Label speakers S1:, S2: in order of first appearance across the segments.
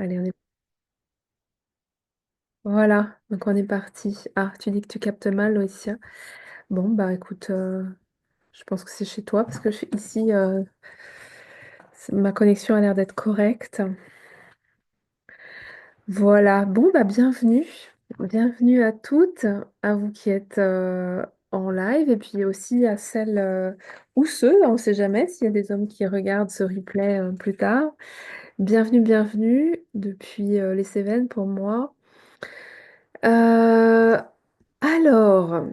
S1: Allez, on est... Voilà, donc on est parti. Ah, tu dis que tu captes mal, Laetitia. Bon, bah écoute, je pense que c'est chez toi parce que je suis ici, ma connexion a l'air d'être correcte. Voilà, bon, bah bienvenue. Bienvenue à toutes, à vous qui êtes en live et puis aussi à celles ou ceux, on ne sait jamais s'il y a des hommes qui regardent ce replay plus tard. Bienvenue, bienvenue depuis les Cévennes pour moi. Euh, alors,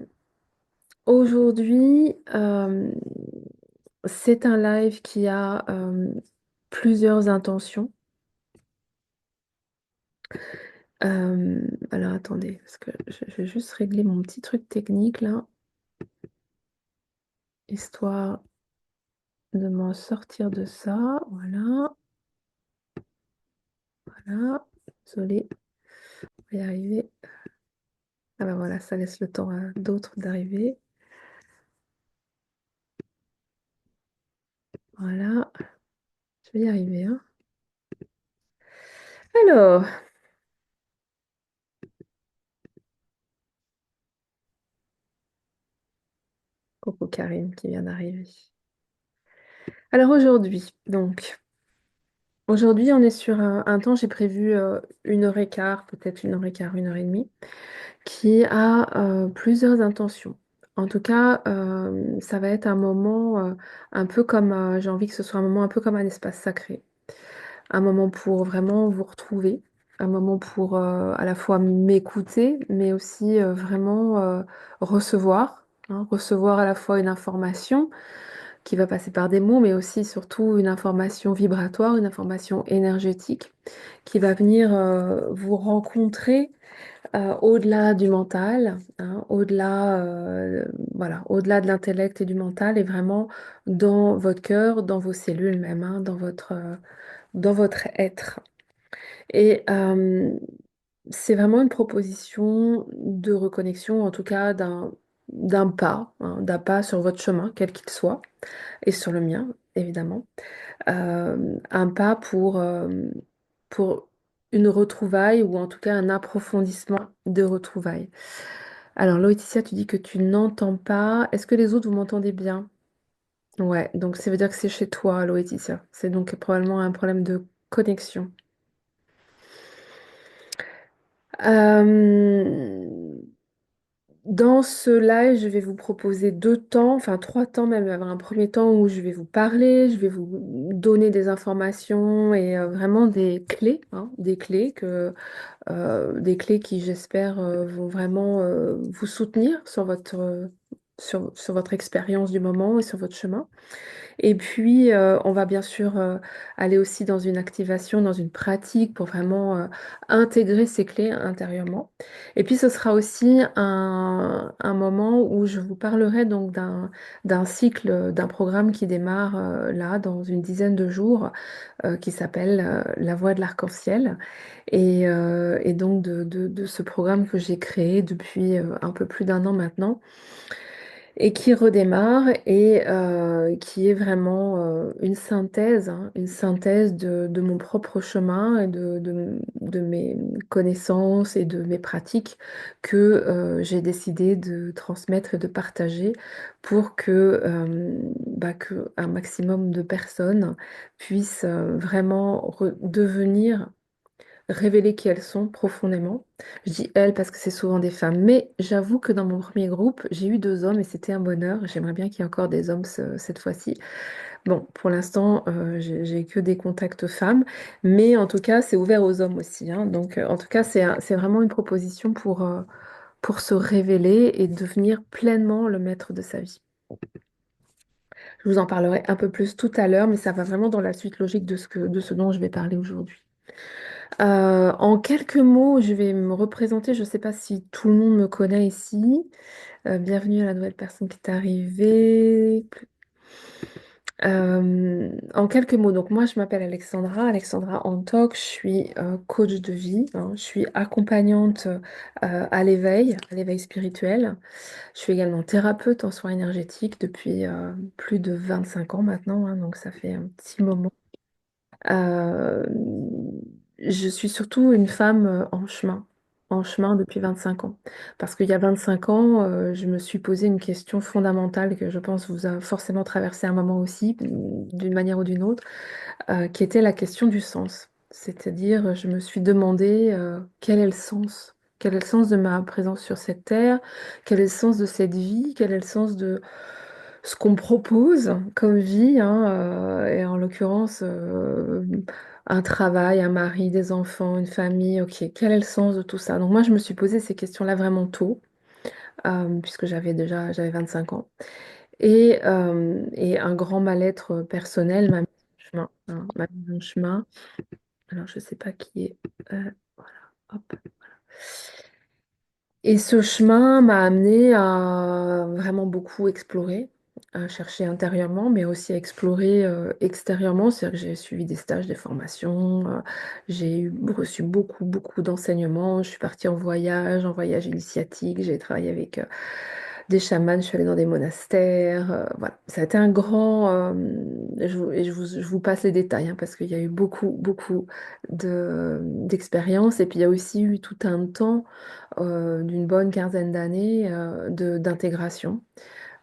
S1: aujourd'hui, c'est un live qui a plusieurs intentions. Alors attendez, parce que je vais juste régler mon petit truc technique là, histoire de m'en sortir de ça. Voilà, voilà. Désolée, on va y arriver. Ah bah voilà, ça laisse le temps à d'autres d'arriver. Voilà, je vais y arriver, hein. Alors, coucou Karine qui vient d'arriver. Alors aujourd'hui, on est sur un temps, j'ai prévu 1 heure et quart, peut-être 1 heure et quart, 1 heure et demie, qui a plusieurs intentions. En tout cas, ça va être un moment un peu comme, j'ai envie que ce soit un moment un peu comme un espace sacré, un moment pour vraiment vous retrouver, un moment pour à la fois m'écouter, mais aussi vraiment recevoir, hein, recevoir à la fois une information qui va passer par des mots, mais aussi surtout une information vibratoire, une information énergétique qui va venir vous rencontrer au-delà du mental, hein, au-delà voilà, au-delà de l'intellect et du mental, et vraiment dans votre cœur, dans vos cellules même, hein, dans votre être. Et c'est vraiment une proposition de reconnexion, en tout cas d'un pas, hein, d'un pas sur votre chemin, quel qu'il soit, et sur le mien, évidemment. Un pas pour une retrouvaille ou en tout cas un approfondissement de retrouvailles. Alors, Laetitia, tu dis que tu n'entends pas. Est-ce que les autres, vous m'entendez bien? Ouais, donc ça veut dire que c'est chez toi, Laetitia. C'est donc probablement un problème de connexion. Euh, Dans ce live, je vais vous proposer 2 temps, enfin 3 temps même. Il va y avoir un premier temps où je vais vous parler, je vais vous donner des informations et vraiment des clés, hein, des clés qui, j'espère, vont vraiment vous soutenir sur sur votre expérience du moment et sur votre chemin. Et puis, on va bien sûr aller aussi dans une activation, dans une pratique pour vraiment intégrer ces clés intérieurement. Et puis, ce sera aussi un moment où je vous parlerai donc d'un cycle, d'un programme qui démarre là, dans une dizaine de jours, qui s'appelle La Voix de l'Arc-en-Ciel. Et donc de ce programme que j'ai créé depuis un peu plus d'1 an maintenant et qui redémarre et qui est vraiment une synthèse, hein, une synthèse de mon propre chemin et de mes connaissances et de mes pratiques que j'ai décidé de transmettre et de partager pour que un maximum de personnes puissent vraiment devenir révéler qui elles sont profondément. Je dis elles parce que c'est souvent des femmes, mais j'avoue que dans mon premier groupe, j'ai eu 2 hommes et c'était un bonheur. J'aimerais bien qu'il y ait encore des hommes cette fois-ci. Bon, pour l'instant, j'ai que des contacts femmes, mais en tout cas, c'est ouvert aux hommes aussi, hein. Donc, en tout cas, c'est vraiment une proposition pour se révéler et devenir pleinement le maître de sa vie. Je vous en parlerai un peu plus tout à l'heure, mais ça va vraiment dans la suite logique de ce dont je vais parler aujourd'hui. En quelques mots, je vais me représenter. Je ne sais pas si tout le monde me connaît ici. Bienvenue à la nouvelle personne qui est arrivée. En quelques mots, donc moi je m'appelle Alexandra, Alexandra Antok, je suis coach de vie, hein, je suis accompagnante à l'éveil spirituel. Je suis également thérapeute en soins énergétiques depuis plus de 25 ans maintenant, hein, donc ça fait un petit moment. Euh, je suis surtout une femme en chemin depuis 25 ans. Parce qu'il y a 25 ans, je me suis posé une question fondamentale que je pense vous a forcément traversé un moment aussi, d'une manière ou d'une autre, qui était la question du sens. C'est-à-dire, je me suis demandé quel est le sens? Quel est le sens de ma présence sur cette terre? Quel est le sens de cette vie? Quel est le sens de ce qu'on me propose comme vie, hein, et en l'occurrence, un travail, un mari, des enfants, une famille, ok, quel est le sens de tout ça? Donc moi, je me suis posé ces questions-là vraiment tôt, puisque j'avais 25 ans. Et un grand mal-être personnel m'a mis en chemin, hein, m'a mis en chemin. Alors, je ne sais pas qui est. Voilà, hop. Et ce chemin m'a amené à vraiment beaucoup explorer, à chercher intérieurement, mais aussi à explorer extérieurement. C'est-à-dire que j'ai suivi des stages, des formations, reçu beaucoup, beaucoup d'enseignements. Je suis partie en voyage initiatique. J'ai travaillé avec des chamans, je suis allée dans des monastères. Voilà, ça a été un grand. Je vous passe les détails, hein, parce qu'il y a eu beaucoup, beaucoup d'expériences. Et puis il y a aussi eu tout un temps d'une bonne quinzaine d'années d'intégration,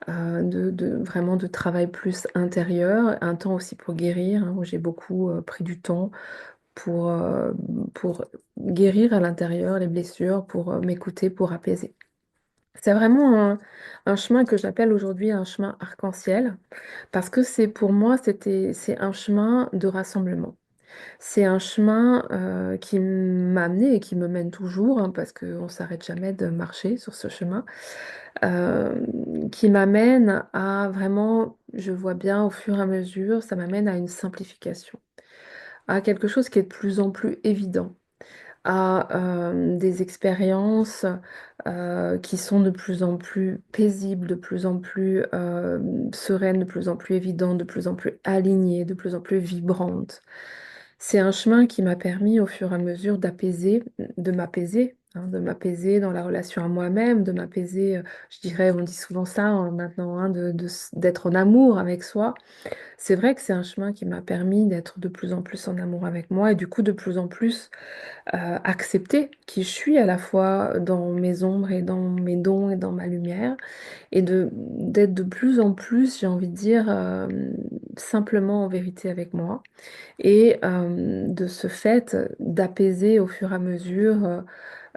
S1: vraiment de travail plus intérieur, un temps aussi pour guérir, hein, où j'ai beaucoup pris du temps pour, euh, pour guérir à l'intérieur les blessures, pour m'écouter, pour apaiser. C'est vraiment un chemin que j'appelle aujourd'hui un chemin arc-en-ciel, parce que c'est pour moi, c'est un chemin de rassemblement. C'est un chemin qui m'a amené et qui me mène toujours, hein, parce qu'on ne s'arrête jamais de marcher sur ce chemin, euh, qui m'amène à vraiment, je vois bien au fur et à mesure, ça m'amène à une simplification, à quelque chose qui est de plus en plus évident, à des expériences qui sont de plus en plus paisibles, de plus en plus sereines, de plus en plus évidentes, de plus en plus alignées, de plus en plus vibrantes. C'est un chemin qui m'a permis au fur et à mesure de m'apaiser dans la relation à moi-même, de m'apaiser, je dirais, on dit souvent ça hein, maintenant, hein, d'être en amour avec soi. C'est vrai que c'est un chemin qui m'a permis d'être de plus en plus en amour avec moi et du coup de plus en plus accepter qui je suis à la fois dans mes ombres et dans mes dons et dans ma lumière et d'être de plus en plus, j'ai envie de dire, simplement en vérité avec moi et de ce fait d'apaiser au fur et à mesure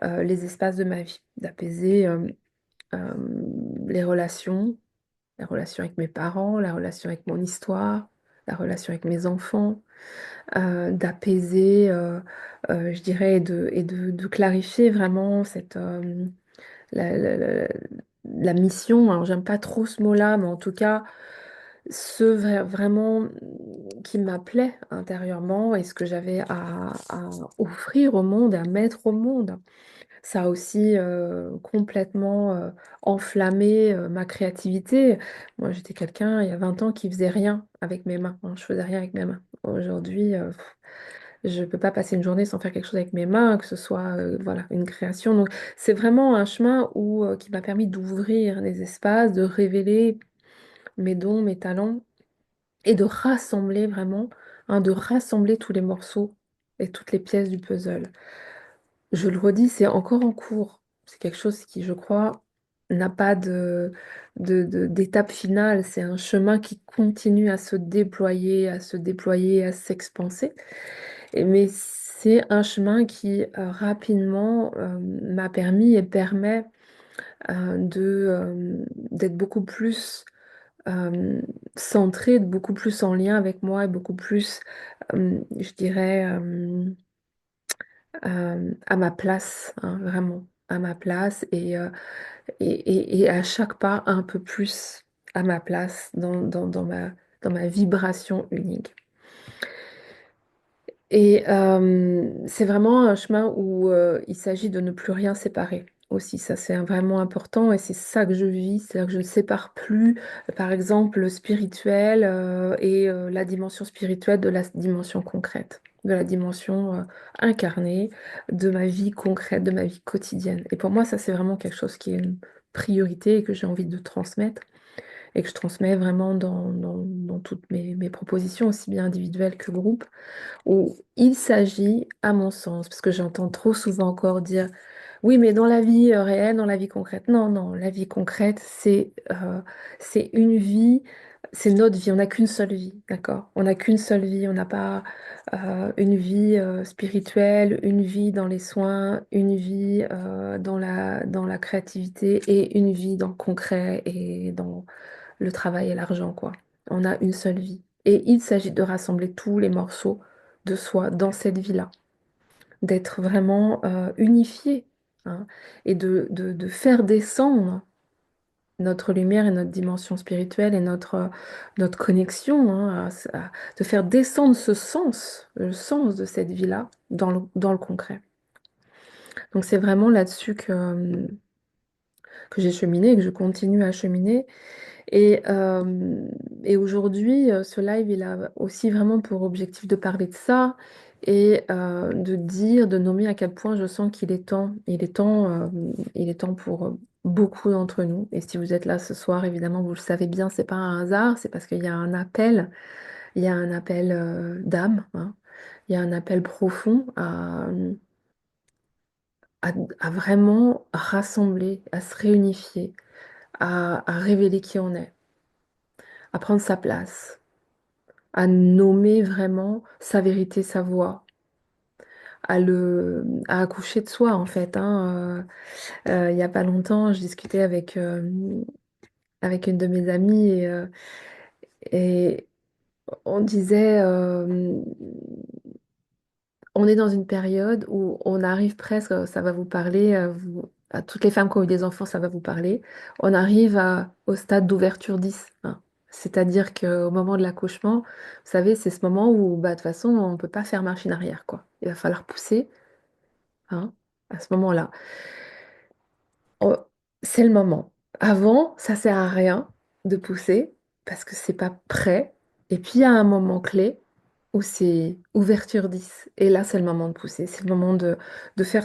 S1: les espaces de ma vie, d'apaiser euh, les relations, la relation avec mes parents, la relation avec mon histoire, la relation avec mes enfants, d'apaiser, je dirais, de clarifier vraiment la, la- la- la mission. Alors, j'aime pas trop ce mot-là, mais en tout cas, vraiment qui m'appelait intérieurement et ce que j'avais à offrir au monde, à mettre au monde. Ça a aussi complètement enflammé ma créativité. Moi, j'étais quelqu'un, il y a 20 ans, qui faisait rien avec mes mains, hein. Je faisais rien avec mes mains. Aujourd'hui, je ne peux pas passer une journée sans faire quelque chose avec mes mains, que ce soit voilà, une création. Donc, c'est vraiment un chemin qui m'a permis d'ouvrir des espaces, de révéler mes dons, mes talents et de rassembler vraiment, hein, de rassembler tous les morceaux et toutes les pièces du puzzle. Je le redis, c'est encore en cours. C'est quelque chose qui, je crois, n'a pas d'étape finale. C'est un chemin qui continue à se déployer, à s'expanser. Mais c'est un chemin qui rapidement m'a permis et permet d'être beaucoup plus euh, centrée, beaucoup plus en lien avec moi et beaucoup plus, je dirais, à ma place, hein, vraiment à ma place et à chaque pas un peu plus à ma place dans ma vibration unique. Et c'est vraiment un chemin où il s'agit de ne plus rien séparer aussi. Ça, c'est vraiment important et c'est ça que je vis. C'est-à-dire que je ne sépare plus, par exemple, le spirituel et la dimension spirituelle de la dimension concrète, de la dimension incarnée de ma vie concrète, de ma vie quotidienne. Et pour moi, ça, c'est vraiment quelque chose qui est une priorité et que j'ai envie de transmettre. et que je transmets vraiment dans toutes mes propositions, aussi bien individuelles que groupes, où il s'agit, à mon sens, parce que j'entends trop souvent encore dire, oui, mais dans la vie réelle, dans la vie concrète. Non, non, la vie concrète, c'est une vie, c'est notre vie. On n'a qu'une seule vie, d'accord? On n'a qu'une seule vie. On n'a pas une vie spirituelle, une vie dans les soins, une vie dans la créativité et une vie dans le concret et dans le travail et l'argent, quoi. On a une seule vie. Et il s'agit de rassembler tous les morceaux de soi dans cette vie-là, d'être vraiment unifié, hein, et de faire descendre notre lumière et notre dimension spirituelle et notre connexion, hein, de faire descendre ce sens, le sens de cette vie-là dans le concret. Donc c'est vraiment là-dessus que j'ai cheminé et que je continue à cheminer. Et aujourd'hui, ce live, il a aussi vraiment pour objectif de parler de ça et de dire, de nommer à quel point je sens qu'il est temps. Il est temps pour beaucoup d'entre nous. Et si vous êtes là ce soir, évidemment, vous le savez bien, c'est pas un hasard, c'est parce qu'il y a un appel, il y a un appel d'âme, hein. Il y a un appel profond à vraiment rassembler, à se réunifier, à révéler qui on est, à prendre sa place, à nommer vraiment sa vérité, sa voix, à accoucher de soi en fait, hein. Il y a pas longtemps, je discutais avec une de mes amies et on disait, on est dans une période où on arrive presque, ça va vous parler, à toutes les femmes qui ont eu des enfants, ça va vous parler, on arrive au stade d'ouverture 10, hein. C'est-à-dire qu'au moment de l'accouchement, vous savez, c'est ce moment où, bah, de toute façon, on ne peut pas faire machine arrière, quoi. Il va falloir pousser, hein, à ce moment-là. Oh, c'est le moment. Avant, ça sert à rien de pousser parce que c'est pas prêt. Et puis, il y a un moment clé où c'est ouverture 10. Et là, c'est le moment de pousser. C'est le moment de faire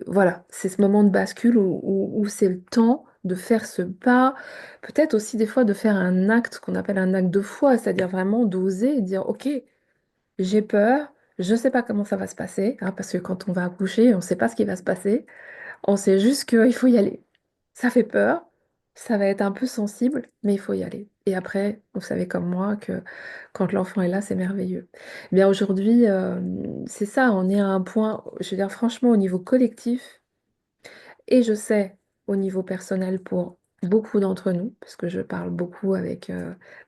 S1: voilà, c'est ce moment de bascule où c'est le temps de faire ce pas, peut-être aussi des fois de faire un acte qu'on appelle un acte de foi, c'est-à-dire vraiment d'oser et dire, OK, j'ai peur, je ne sais pas comment ça va se passer, hein, parce que quand on va accoucher, on ne sait pas ce qui va se passer, on sait juste qu'il faut y aller. Ça fait peur, ça va être un peu sensible, mais il faut y aller. Et après, vous savez comme moi que quand l'enfant est là, c'est merveilleux. Eh bien aujourd'hui, c'est ça, on est à un point, je veux dire franchement, au niveau collectif, et je sais au niveau personnel pour beaucoup d'entre nous, parce que je parle beaucoup avec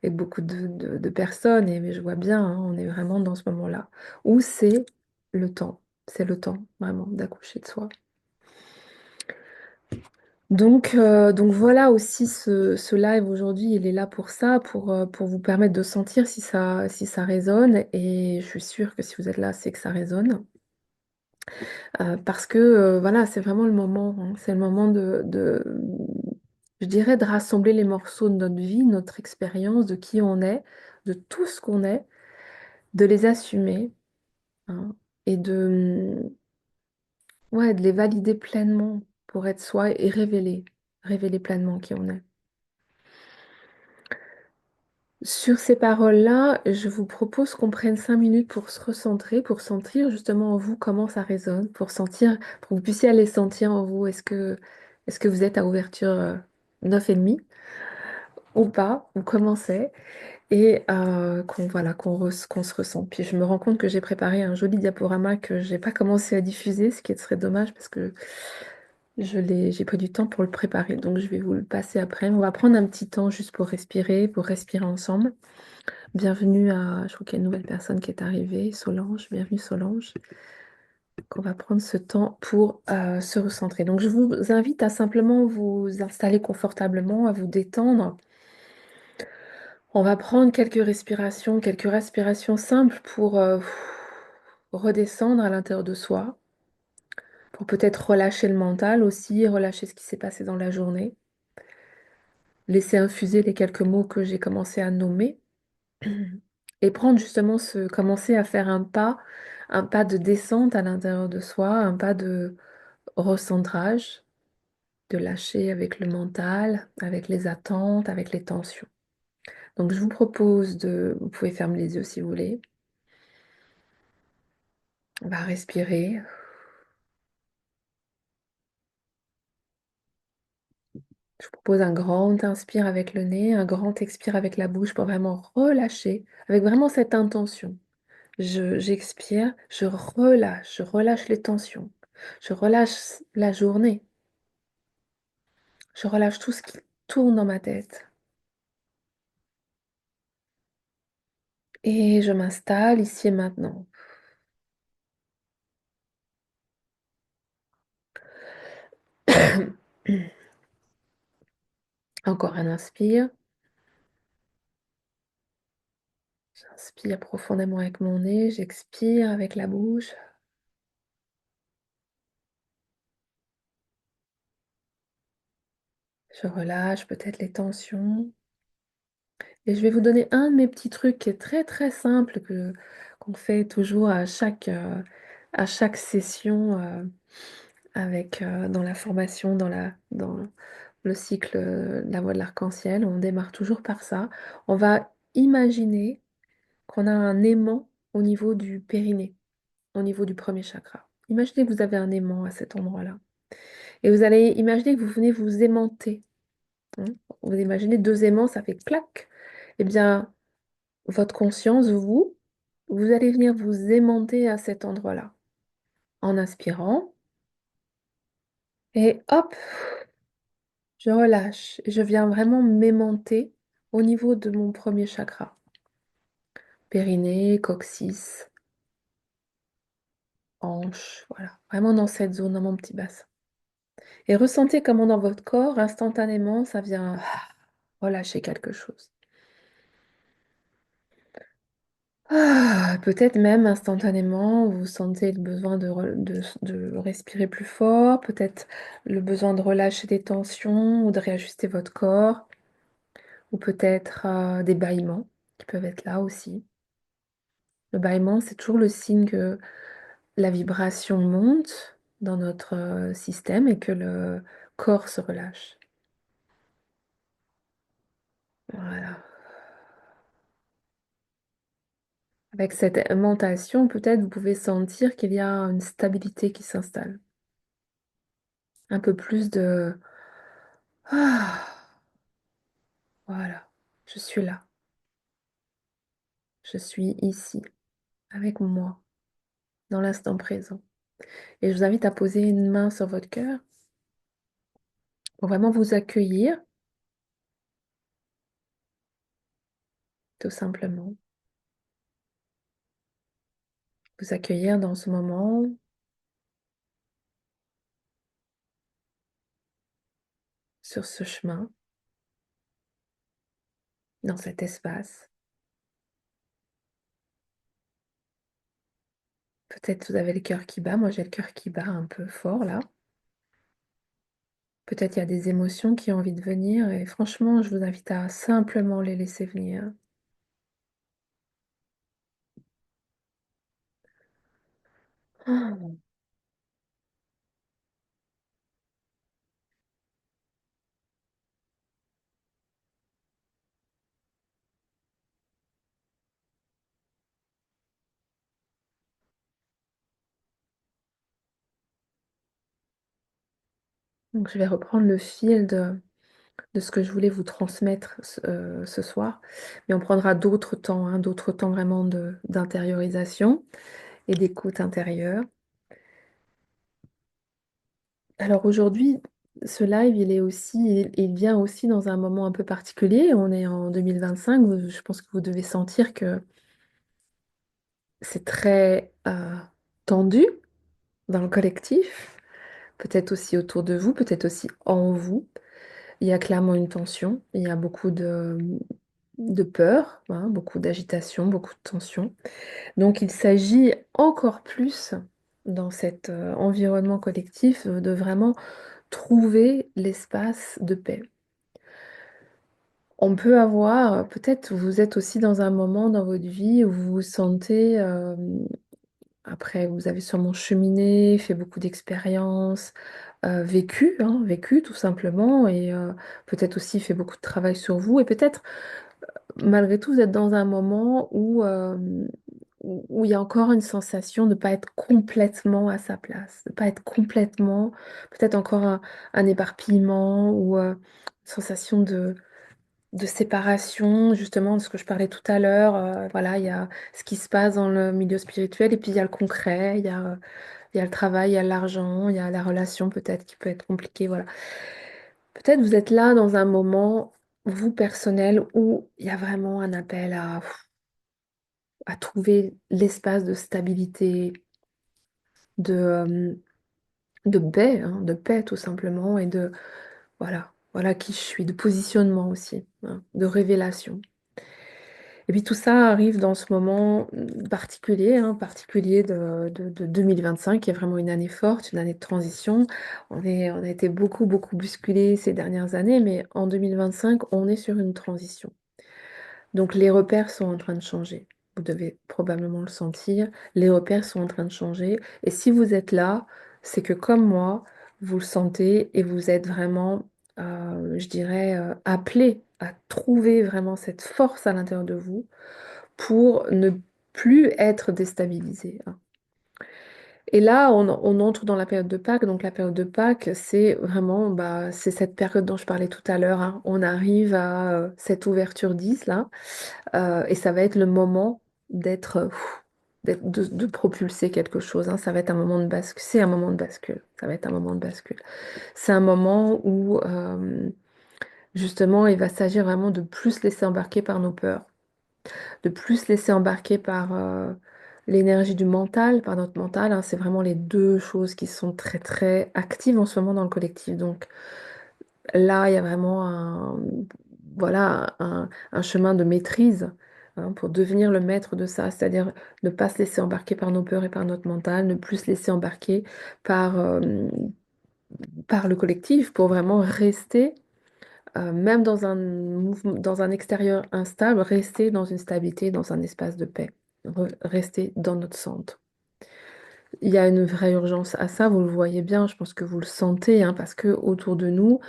S1: beaucoup de personnes, et mais je vois bien, hein, on est vraiment dans ce moment-là, où c'est le temps vraiment d'accoucher de soi. Donc voilà aussi ce live aujourd'hui, il est là pour ça, pour vous permettre de sentir si ça résonne. Et je suis sûre que si vous êtes là, c'est que ça résonne. Parce que voilà, c'est vraiment le moment, hein. C'est le moment je dirais, de rassembler les morceaux de notre vie, notre expérience, de qui on est, de tout ce qu'on est, de les assumer, hein, et ouais, de les valider pleinement pour être soi et révéler pleinement qui on est. Sur ces paroles-là, je vous propose qu'on prenne 5 minutes pour se recentrer, pour sentir justement en vous comment ça résonne, pour sentir, pour que vous puissiez aller sentir en vous, est-ce que vous êtes à ouverture 9,5 ou pas, ou comment c'est, et qu'on se ressente. Puis je me rends compte que j'ai préparé un joli diaporama que j'ai pas commencé à diffuser, ce qui serait dommage parce que j'ai pris du temps pour le préparer, donc je vais vous le passer après. On va prendre un petit temps juste pour respirer ensemble. Bienvenue je crois qu'il y a une nouvelle personne qui est arrivée, Solange. Bienvenue Solange. On va prendre ce temps pour se recentrer. Donc je vous invite à simplement vous installer confortablement, à vous détendre. On va prendre quelques respirations simples pour redescendre à l'intérieur de soi, pour peut-être relâcher le mental aussi, relâcher ce qui s'est passé dans la journée, laisser infuser les quelques mots que j'ai commencé à nommer. Et prendre justement commencer à faire un pas de descente à l'intérieur de soi, un pas de recentrage, de lâcher avec le mental, avec les attentes, avec les tensions. Donc je vous propose vous pouvez fermer les yeux si vous voulez. On va respirer. Je vous propose un grand inspire avec le nez, un grand expire avec la bouche pour vraiment relâcher, avec vraiment cette intention. J'expire, je relâche les tensions, je relâche la journée, je relâche tout ce qui tourne dans ma tête. Et je m'installe ici et maintenant. Encore un inspire. J'inspire profondément avec mon nez, j'expire avec la bouche. Je relâche peut-être les tensions. Et je vais vous donner un de mes petits trucs qui est très très simple qu'on fait toujours à chaque session avec dans la formation, dans le cycle de la voie de l'arc-en-ciel. On démarre toujours par ça. On va imaginer qu'on a un aimant au niveau du périnée, au niveau du premier chakra. Imaginez que vous avez un aimant à cet endroit-là. Et vous allez imaginer que vous venez vous aimanter, hein. Vous imaginez 2 aimants, ça fait clac. Eh bien, votre conscience, vous allez venir vous aimanter à cet endroit-là, en inspirant et hop, je relâche et je viens vraiment m'aimanter au niveau de mon premier chakra. Périnée, coccyx, hanche, voilà, vraiment dans cette zone, dans mon petit bassin. Et ressentez comment dans votre corps, instantanément, ça vient relâcher quelque chose. Peut-être même instantanément, vous sentez le besoin de respirer plus fort, peut-être le besoin de relâcher des tensions ou de réajuster votre corps, ou peut-être des bâillements qui peuvent être là aussi. Le bâillement, c'est toujours le signe que la vibration monte dans notre système et que le corps se relâche. Voilà. Avec cette aimantation, peut-être vous pouvez sentir qu'il y a une stabilité qui s'installe. Un peu plus de ah, voilà, je suis là, je suis ici, avec moi, dans l'instant présent. Et je vous invite à poser une main sur votre cœur pour vraiment vous accueillir, tout simplement. Vous accueillir dans ce moment, sur ce chemin, dans cet espace. Peut-être vous avez le cœur qui bat, moi j'ai le cœur qui bat un peu fort là. Peut-être il y a des émotions qui ont envie de venir et franchement, je vous invite à simplement les laisser venir. Ah, donc je vais reprendre le fil de ce que je voulais vous transmettre ce soir, mais on prendra d'autres temps, hein, d'autres temps vraiment d'intériorisation et d'écoute intérieure. Alors aujourd'hui, ce live, il vient aussi dans un moment un peu particulier. On est en 2025, je pense que vous devez sentir que c'est très tendu dans le collectif, peut-être aussi autour de vous, peut-être aussi en vous. Il y a clairement une tension, il y a beaucoup de peur, hein, beaucoup d'agitation, beaucoup de tension. Donc il s'agit encore plus dans cet environnement collectif de vraiment trouver l'espace de paix. On peut avoir, peut-être vous êtes aussi dans un moment dans votre vie où vous vous sentez, après vous avez sûrement cheminé, fait beaucoup d'expériences, vécu, hein, vécu tout simplement, et peut-être aussi fait beaucoup de travail sur vous, et peut-être malgré tout, vous êtes dans un moment où il y a encore une sensation de ne pas être complètement à sa place, de ne pas être complètement, peut-être encore un éparpillement ou une sensation de séparation, justement, de ce que je parlais tout à l'heure. Voilà, il y a ce qui se passe dans le milieu spirituel et puis il y a le concret, il y a le travail, il y a l'argent, il y a la relation peut-être qui peut être compliquée. Voilà. Peut-être vous êtes là dans un moment, vous personnel, où il y a vraiment un appel à trouver l'espace de stabilité, de, de paix tout simplement, et voilà qui je suis, de positionnement aussi, hein, de révélation. Et puis tout ça arrive dans ce moment particulier, hein, particulier de 2025, qui est vraiment une année forte, une année de transition. On a été beaucoup, beaucoup bousculés ces dernières années, mais en 2025, on est sur une transition. Donc les repères sont en train de changer. Vous devez probablement le sentir. Les repères sont en train de changer. Et si vous êtes là, c'est que comme moi, vous le sentez et vous êtes vraiment, je dirais, appelé à trouver vraiment cette force à l'intérieur de vous pour ne plus être déstabilisé, hein. Et là, on entre dans la période de Pâques. Donc la période de Pâques, c'est vraiment, bah, c'est cette période dont je parlais tout à l'heure, hein. On arrive à cette ouverture 10 là. Et ça va être le moment d'être, de propulser quelque chose, hein. Ça va être un moment de bascule. C'est un moment de bascule. Ça va être un moment de bascule. C'est un moment où, justement, il va s'agir vraiment de plus laisser embarquer par nos peurs, de plus laisser embarquer par l'énergie du mental, par notre mental, hein. C'est vraiment les deux choses qui sont très, très actives en ce moment dans le collectif. Donc, là, il y a vraiment voilà, un chemin de maîtrise, hein, pour devenir le maître de ça, c'est-à-dire ne pas se laisser embarquer par nos peurs et par notre mental, ne plus se laisser embarquer par, par le collectif pour vraiment rester, même dans un mouvement, dans un extérieur instable, rester dans une stabilité, dans un espace de paix, rester dans notre centre. Il y a une vraie urgence à ça, vous le voyez bien, je pense que vous le sentez, hein, parce que autour de nous,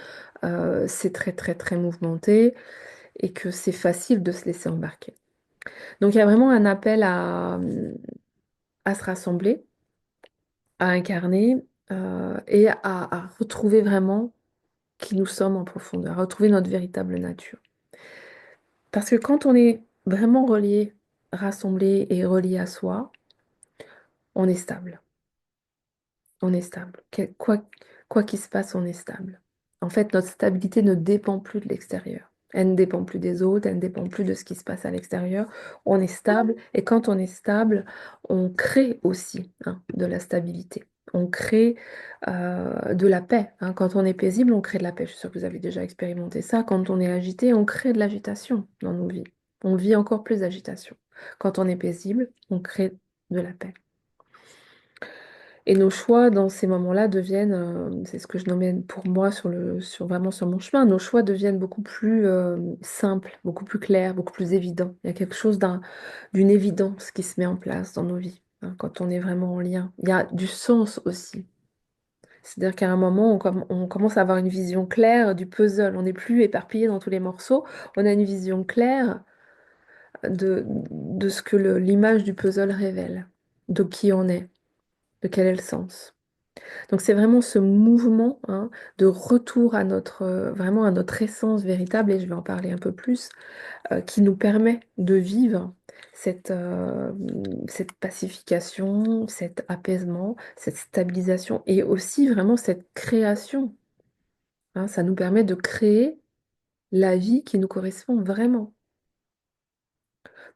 S1: c'est très très très mouvementé et que c'est facile de se laisser embarquer. Donc il y a vraiment un appel à se rassembler, à incarner, et à retrouver vraiment qui nous sommes en profondeur, à retrouver notre véritable nature. Parce que quand on est vraiment relié, rassemblé et relié à soi, on est stable. On est stable. Quoi qu'il se passe, on est stable. En fait, notre stabilité ne dépend plus de l'extérieur. Elle ne dépend plus des autres, elle ne dépend plus de ce qui se passe à l'extérieur. On est stable et quand on est stable, on crée aussi, hein, de la stabilité. On crée de la paix, hein. Quand on est paisible, on crée de la paix. Je suis sûre que vous avez déjà expérimenté ça. Quand on est agité, on crée de l'agitation dans nos vies. On vit encore plus d'agitation. Quand on est paisible, on crée de la paix. Et nos choix dans ces moments-là deviennent, c'est ce que je nommais pour moi vraiment sur mon chemin, nos choix deviennent beaucoup plus simples, beaucoup plus clairs, beaucoup plus évidents. Il y a quelque chose d'une évidence qui se met en place dans nos vies, hein, quand on est vraiment en lien. Il y a du sens aussi. C'est-à-dire qu'à un moment, on commence à avoir une vision claire du puzzle. On n'est plus éparpillé dans tous les morceaux. On a une vision claire de ce que l'image du puzzle révèle, de qui on est, de quel est le sens. Donc c'est vraiment ce mouvement, hein, de retour à vraiment à notre essence véritable, et je vais en parler un peu plus, qui nous permet de vivre cette pacification, cet apaisement, cette stabilisation et aussi vraiment cette création, hein. Ça nous permet de créer la vie qui nous correspond vraiment.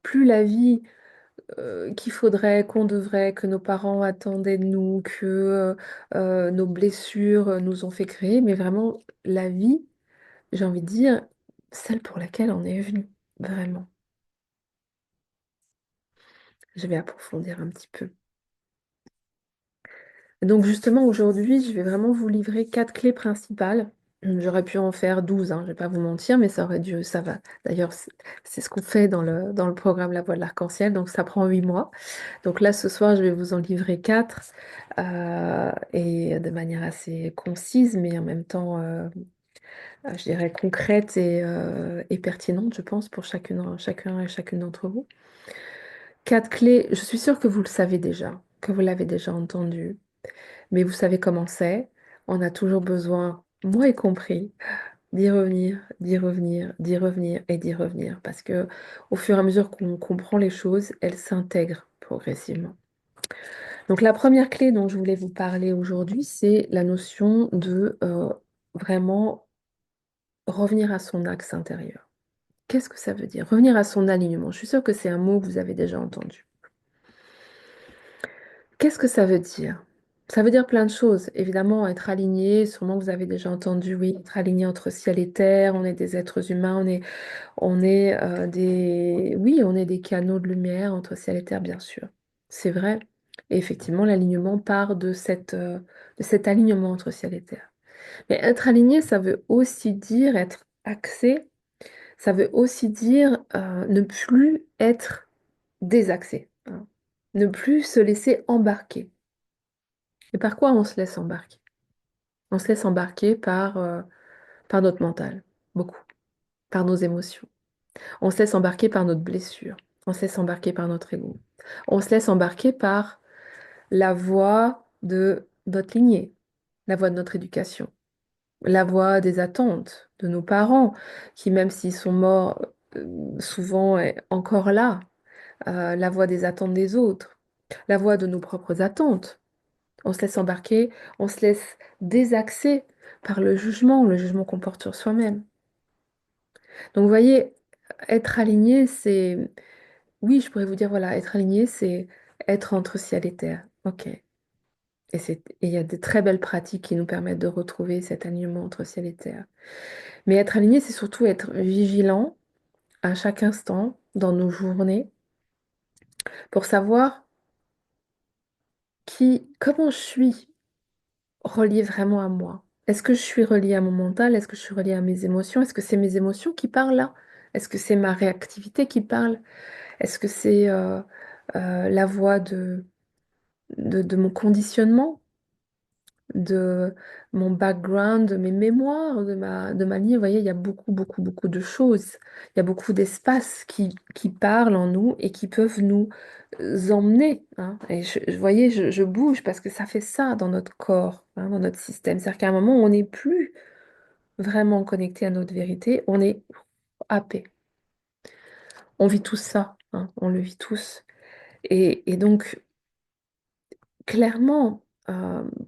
S1: Plus la vie qu'il faudrait, qu'on devrait, que nos parents attendaient de nous, que nos blessures nous ont fait créer, mais vraiment la vie, j'ai envie de dire, celle pour laquelle on est venu, vraiment. Je vais approfondir un petit peu. Donc justement, aujourd'hui, je vais vraiment vous livrer 4 clés principales J'aurais pu en faire 12, hein, je vais pas vous mentir, mais ça aurait dû, ça va. D'ailleurs, c'est ce qu'on fait dans le programme La Voix de l'Arc-en-Ciel, donc ça prend 8 mois. Donc là, ce soir, je vais vous en livrer 4, et de manière assez concise, mais en même temps, je dirais concrète et pertinente, je pense, pour chacun et chacune d'entre vous. 4 clés, je suis sûre que vous le savez déjà, que vous l'avez déjà entendu, mais vous savez comment c'est. On a toujours besoin, moi y compris, d'y revenir, d'y revenir, d'y revenir et d'y revenir, parce que au fur et à mesure qu'on comprend les choses, elles s'intègrent progressivement. Donc la première clé dont je voulais vous parler aujourd'hui, c'est la notion de vraiment revenir à son axe intérieur. Qu'est-ce que ça veut dire? Revenir à son alignement. Je suis sûre que c'est un mot que vous avez déjà entendu. Qu'est-ce que ça veut dire? Ça veut dire plein de choses. Évidemment, être aligné, sûrement vous avez déjà entendu, oui, être aligné entre ciel et terre, on est des êtres humains, oui, on est des canaux de lumière entre ciel et terre, bien sûr. C'est vrai. Et effectivement, l'alignement part de cet alignement entre ciel et terre. Mais être aligné, ça veut aussi dire être axé, ça veut aussi dire ne plus être désaxé, hein. Ne plus se laisser embarquer. Et par quoi on se laisse embarquer? On se laisse embarquer par notre mental, beaucoup, par nos émotions. On se laisse embarquer par notre blessure. On se laisse embarquer par notre ego. On se laisse embarquer par la voie de notre lignée, la voie de notre éducation, la voie des attentes de nos parents, qui même s'ils sont morts, souvent est encore là, la voie des attentes des autres, la voie de nos propres attentes. On se laisse embarquer, on se laisse désaxer par le jugement qu'on porte sur soi-même. Donc vous voyez, être aligné, c'est... Oui, je pourrais vous dire, voilà, être aligné, c'est être entre ciel et terre. Ok. Et il y a de très belles pratiques qui nous permettent de retrouver cet alignement entre ciel et terre. Mais être aligné, c'est surtout être vigilant à chaque instant dans nos journées pour savoir comment je suis reliée vraiment à moi. Est-ce que je suis reliée à mon mental? Est-ce que je suis reliée à mes émotions? Est-ce que c'est mes émotions qui parlent là? Est-ce que c'est ma réactivité qui parle? Est-ce que c'est la voix de mon conditionnement, de mon background, de mes mémoires, de ma lignée? Vous voyez, il y a beaucoup, beaucoup, beaucoup de choses. Il y a beaucoup d'espaces qui parlent en nous et qui peuvent nous emmener, hein. Et vous voyez, je bouge parce que ça fait ça dans notre corps, hein, dans notre système. C'est-à-dire qu'à un moment, on n'est plus vraiment connecté à notre vérité, on est happé. On vit tout ça, hein, on le vit tous. Et donc, clairement,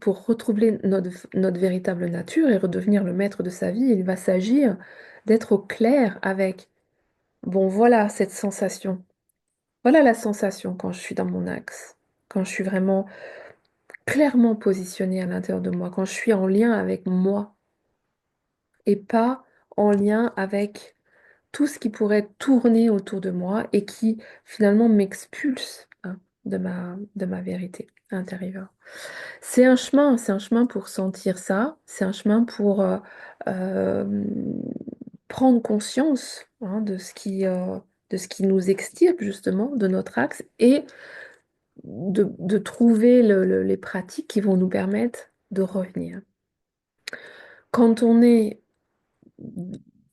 S1: pour retrouver notre véritable nature et redevenir le maître de sa vie, il va s'agir d'être au clair avec, bon, voilà cette sensation. Voilà la sensation quand je suis dans mon axe, quand je suis vraiment clairement positionnée à l'intérieur de moi, quand je suis en lien avec moi et pas en lien avec tout ce qui pourrait tourner autour de moi et qui finalement m'expulse, hein, de ma vérité intérieure. C'est un chemin pour sentir ça, c'est un chemin pour euh, prendre conscience, hein, de ce qui nous extirpe justement de notre axe et de trouver les pratiques qui vont nous permettre de revenir. Quand on n'est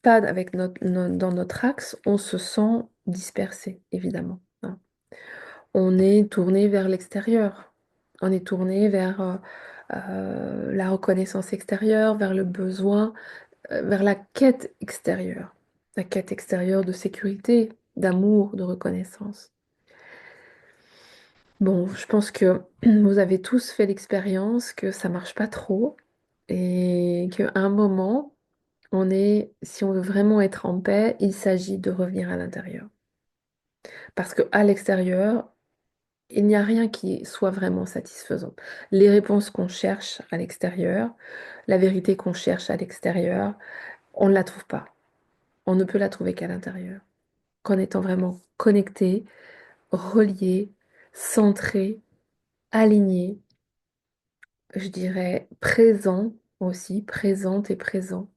S1: pas avec dans notre axe, on se sent dispersé, évidemment, hein. On est tourné vers l'extérieur. On est tourné vers la reconnaissance extérieure, vers le besoin, vers la quête extérieure. La quête extérieure de sécurité, d'amour, de reconnaissance. Bon, je pense que vous avez tous fait l'expérience que ça marche pas trop et qu'à un moment, si on veut vraiment être en paix, il s'agit de revenir à l'intérieur. Parce qu'à l'extérieur, il n'y a rien qui soit vraiment satisfaisant. Les réponses qu'on cherche à l'extérieur, la vérité qu'on cherche à l'extérieur, on ne la trouve pas. On ne peut la trouver qu'à l'intérieur. Qu'en étant vraiment connecté, relié, centré, aligné, je dirais présent aussi, présente et présent.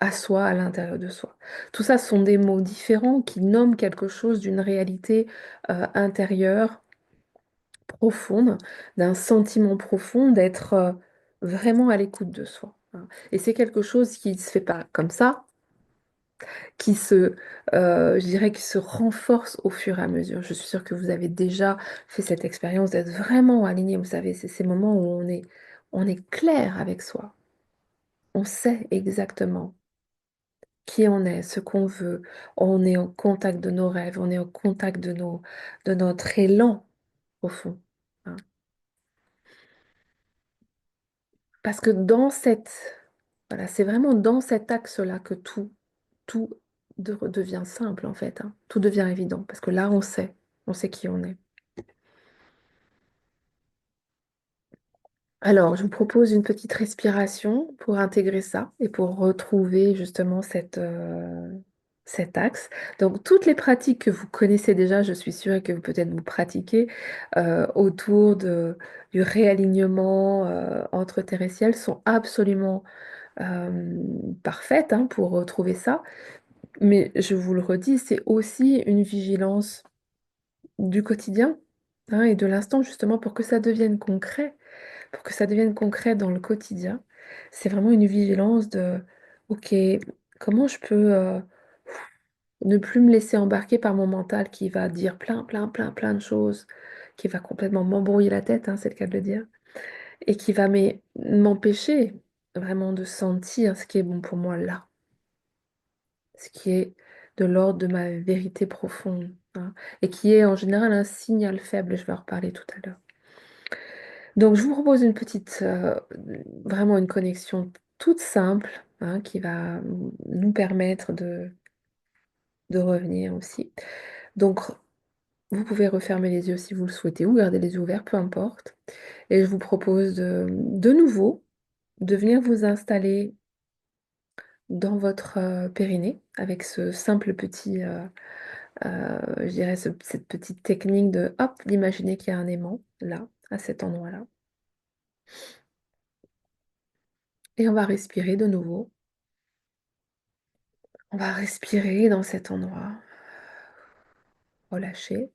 S1: à soi, à l'intérieur de soi. Tout ça sont des mots différents qui nomment quelque chose d'une réalité intérieure, profonde, d'un sentiment profond, d'être vraiment à l'écoute de soi, hein. Et c'est quelque chose qui ne se fait pas comme ça, qui se, je dirais, qui se renforce au fur et à mesure. Je suis sûre que vous avez déjà fait cette expérience d'être vraiment aligné. Vous savez, c'est ces moments où on est clair avec soi. On sait exactement qui on est, ce qu'on veut. On est en contact de nos rêves, on est en contact de notre élan au fond, hein. Parce que voilà, c'est vraiment dans cet axe-là que tout devient simple en fait, hein. Tout devient évident parce que là, on sait qui on est. Alors, je vous propose une petite respiration pour intégrer ça et pour retrouver justement cet axe. Donc, toutes les pratiques que vous connaissez déjà, je suis sûre et que vous peut-être vous pratiquez autour du réalignement entre terre et ciel sont absolument parfaites, hein, pour retrouver ça. Mais je vous le redis, c'est aussi une vigilance du quotidien, hein, et de l'instant justement pour que ça devienne concret. Pour que ça devienne concret dans le quotidien, c'est vraiment une vigilance de, OK, comment je peux ne plus me laisser embarquer par mon mental qui va dire plein de choses, qui va complètement m'embrouiller la tête, hein, c'est le cas de le dire, et qui va m'empêcher vraiment de sentir ce qui est bon pour moi là, ce qui est de l'ordre de ma vérité profonde, hein, et qui est en général un signal faible, je vais en reparler tout à l'heure. Donc, je vous propose vraiment une connexion toute simple, hein, qui va nous permettre de revenir aussi. Donc, vous pouvez refermer les yeux si vous le souhaitez ou garder les yeux ouverts, peu importe. Et je vous propose de nouveau de venir vous installer dans votre périnée avec ce simple petit, je dirais, cette petite technique de, hop, d'imaginer qu'il y a un aimant là, à cet endroit-là. Et on va respirer de nouveau. On va respirer dans cet endroit, relâcher,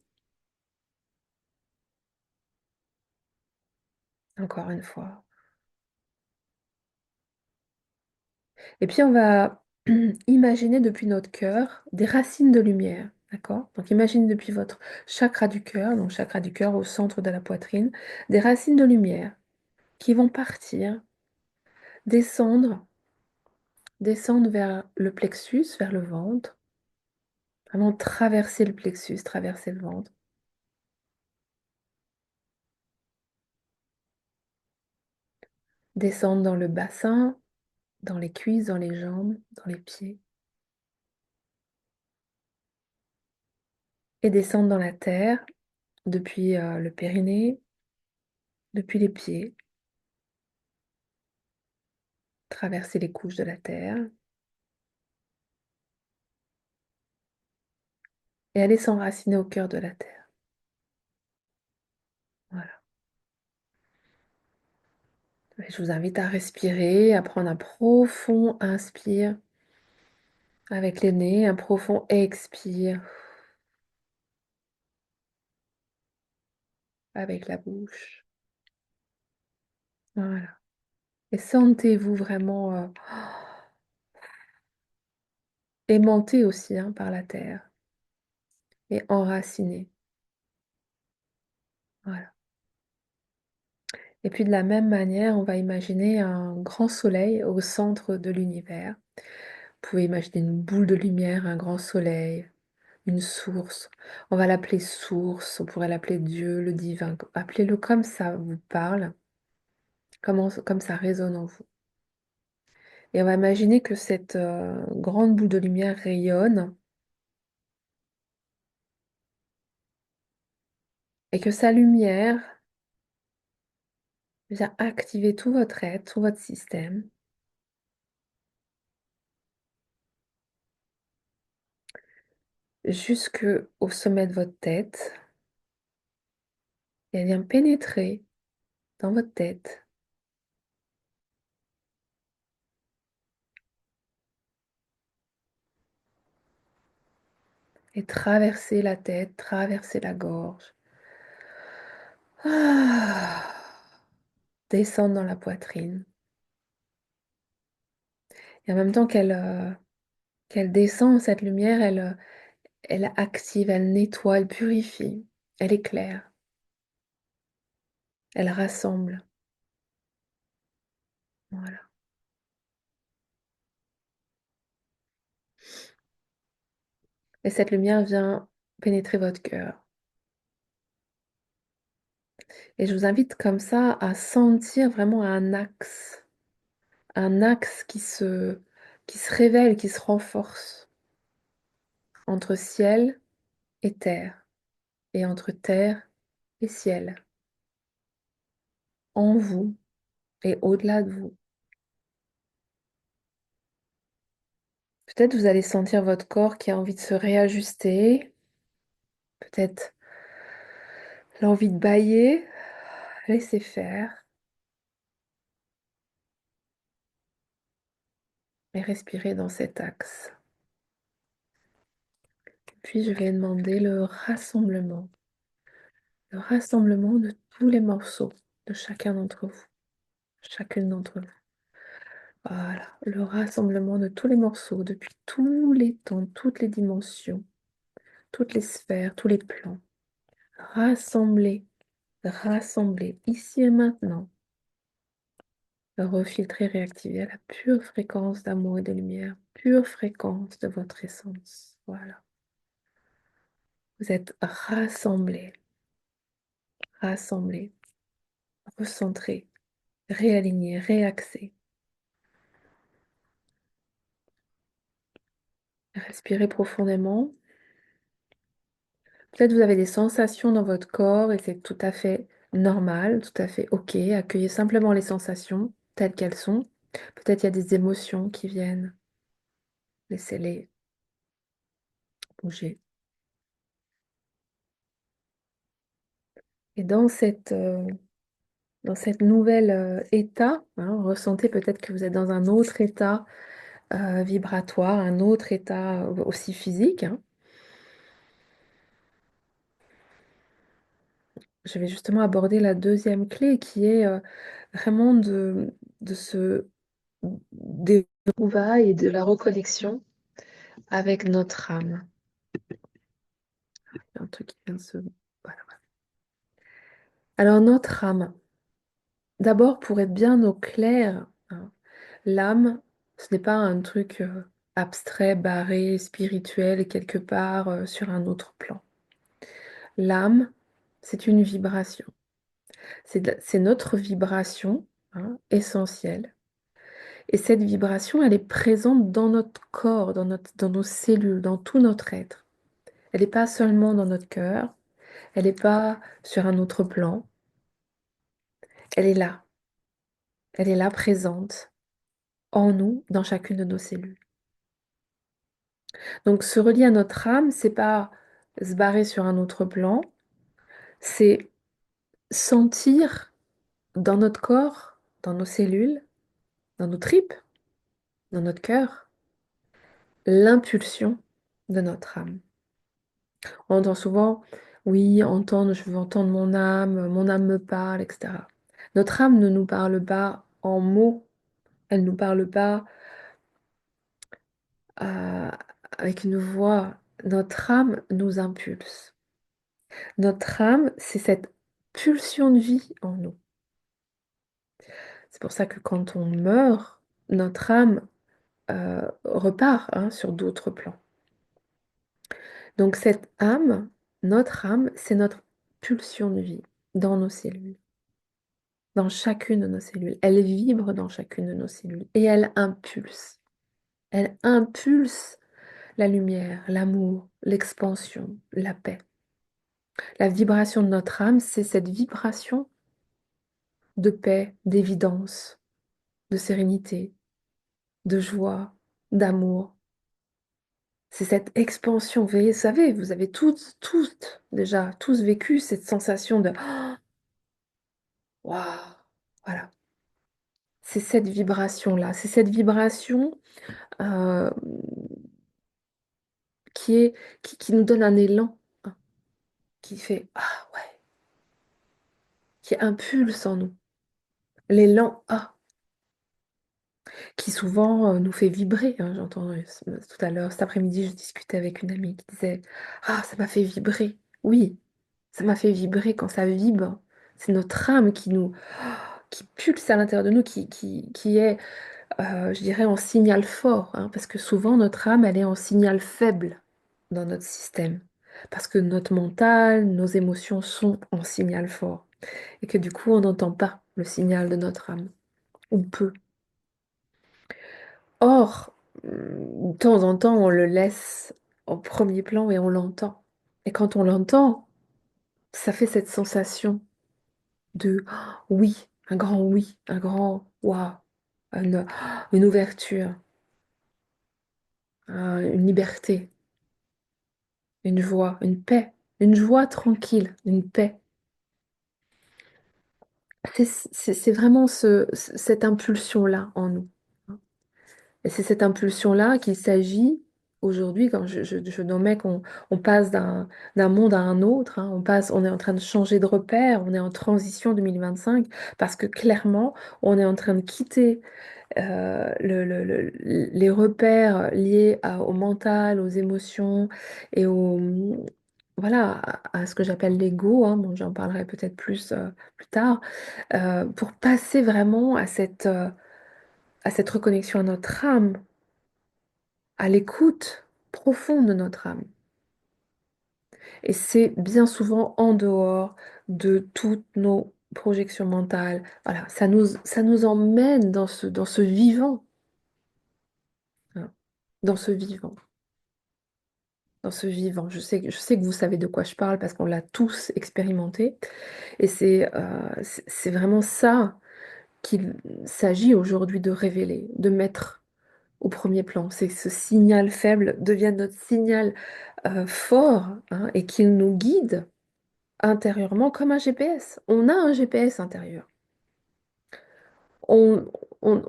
S1: encore une fois. Et puis on va imaginer depuis notre cœur des racines de lumière, d'accord? Donc imaginez depuis votre chakra du cœur, donc chakra du cœur au centre de la poitrine, des racines de lumière qui vont partir, descendre, descendre vers le plexus, vers le ventre, vraiment traverser le plexus, traverser le ventre, descendre dans le bassin, dans les cuisses, dans les jambes, dans les pieds. Et descendre dans la terre depuis le périnée, depuis les pieds, traverser les couches de la terre et aller s'enraciner au cœur de la terre. Voilà. Et je vous invite à respirer, à prendre un profond inspire avec les nez, un profond expire avec la bouche. Voilà. Et sentez-vous vraiment aimanté aussi, hein, par la terre et enraciné. Voilà. Et puis de la même manière, on va imaginer un grand soleil au centre de l'univers. Vous pouvez imaginer une boule de lumière, un grand soleil, une source. On va l'appeler source, on pourrait l'appeler Dieu, le divin. Appelez-le comme ça vous parle, comme ça résonne en vous. Et on va imaginer que cette grande boule de lumière rayonne et que sa lumière vient activer tout votre être, tout votre système, jusque au sommet de votre tête. Et elle vient pénétrer dans votre tête et traverser la tête, traverser la gorge. Ah, descendre dans la poitrine. Et en même temps qu'elle descend, cette lumière, elle active, elle nettoie, elle purifie, elle éclaire, elle rassemble. Voilà. Et cette lumière vient pénétrer votre cœur. Et je vous invite comme ça à sentir vraiment un axe qui se révèle, qui se renforce entre ciel et terre, et entre terre et ciel, en vous et au-delà de vous. Peut-être vous allez sentir votre corps qui a envie de se réajuster, peut-être l'envie de bâiller, laissez faire et respirez dans cet axe. Puis je vais demander le rassemblement de tous les morceaux de chacun d'entre vous, chacune d'entre vous. Voilà, le rassemblement de tous les morceaux depuis tous les temps, toutes les dimensions, toutes les sphères, tous les plans. Rassembler, rassembler ici et maintenant. Refiltrer, réactiver à la pure fréquence d'amour et de lumière, pure fréquence de votre essence. Voilà. Vous êtes rassemblés, rassemblés, recentrés, réalignés, réaxés. Respirez profondément. Peut-être vous avez des sensations dans votre corps et c'est tout à fait normal, tout à fait OK. Accueillez simplement les sensations telles qu'elles sont. Peut-être il y a des émotions qui viennent. Laissez-les bouger. Et dans cette nouvelle état, hein, ressentez peut-être que vous êtes dans un autre état vibratoire, un autre état aussi physique, hein. Je vais justement aborder la deuxième clé qui est vraiment de ce des retrouvailles et de la reconnexion avec notre âme. Il y a un truc qui vient de se... Voilà. Alors notre âme, d'abord pour être bien au clair, hein, l'âme, ce n'est pas un truc abstrait, barré, spirituel, quelque part sur un autre plan. L'âme, c'est une vibration. C'est notre vibration, hein, essentielle. Et cette vibration, elle est présente dans notre corps, dans nos cellules, dans tout notre être. Elle n'est pas seulement dans notre cœur, elle n'est pas sur un autre plan, elle est là. Elle est là, présente, en nous, dans chacune de nos cellules. Donc se relier à notre âme, c'est pas se barrer sur un autre plan, c'est sentir dans notre corps, dans nos cellules, dans nos tripes, dans notre cœur, l'impulsion de notre âme. On entend souvent, oui, entendre, je veux entendre mon âme me parle, etc. Notre âme ne nous parle pas en mots, elle ne nous parle pas euh, avec une voix. Notre âme nous impulse. Notre âme, c'est cette pulsion de vie en nous. C'est pour ça que quand on meurt, notre âme repart, hein, sur d'autres plans. Donc cette âme, notre âme, c'est notre pulsion de vie dans nos cellules, dans chacune de nos cellules. Elle vibre dans chacune de nos cellules et elle impulse. Elle impulse la lumière, l'amour, l'expansion, la paix. La vibration de notre âme, c'est cette vibration de paix, d'évidence, de sérénité, de joie, d'amour. C'est cette expansion. Vous savez, vous avez toutes déjà, tous vécu cette sensation de waouh, voilà. C'est cette vibration-là, c'est cette vibration euh, qui est, qui nous donne un élan, hein, qui fait ah ouais, qui impulse en nous. L'élan A, qui souvent nous fait vibrer, hein. J'entends tout à l'heure, cet après-midi, je discutais avec une amie qui disait ah, ça m'a fait vibrer. Oui, ça m'a fait vibrer quand ça vibre. C'est notre âme qui nous, qui pulse à l'intérieur de nous, qui est, je dirais, en signal fort, hein, parce que souvent notre âme, elle est en signal faible dans notre système, parce que notre mental, nos émotions sont en signal fort, et que du coup, on n'entend pas le signal de notre âme, ou peu. Or, de temps en temps, on le laisse au premier plan et on l'entend. Et quand on l'entend, ça fait cette sensation de oui, un grand oui, un grand waouh, une, une ouverture, une liberté, une joie, une paix, une joie tranquille, une paix. C'est vraiment cette impulsion-là en nous. Et c'est cette impulsion-là qu'il s'agit aujourd'hui, quand je nommais qu'on on passe d'un monde à un autre, hein, on est en train de changer de repère, on est en transition 2025, parce que clairement, on est en train de quitter les repères liés au mental, aux émotions et voilà, à ce que j'appelle l'ego, hein, bon, j'en parlerai peut-être plus plus tard, pour passer vraiment à cette reconnexion à notre âme, à l'écoute profonde de notre âme. Et c'est bien souvent en dehors de toutes nos projections mentales. Voilà, ça nous emmène dans ce vivant, hein, dans ce vivant. Dans ce vivant. Je sais que vous savez de quoi je parle parce qu'on l'a tous expérimenté. Et c'est vraiment ça qu'il s'agit aujourd'hui de révéler, de mettre au premier plan. C'est que ce signal faible devienne notre signal fort, hein, et qu'il nous guide intérieurement comme un GPS. On a un GPS intérieur. On, on,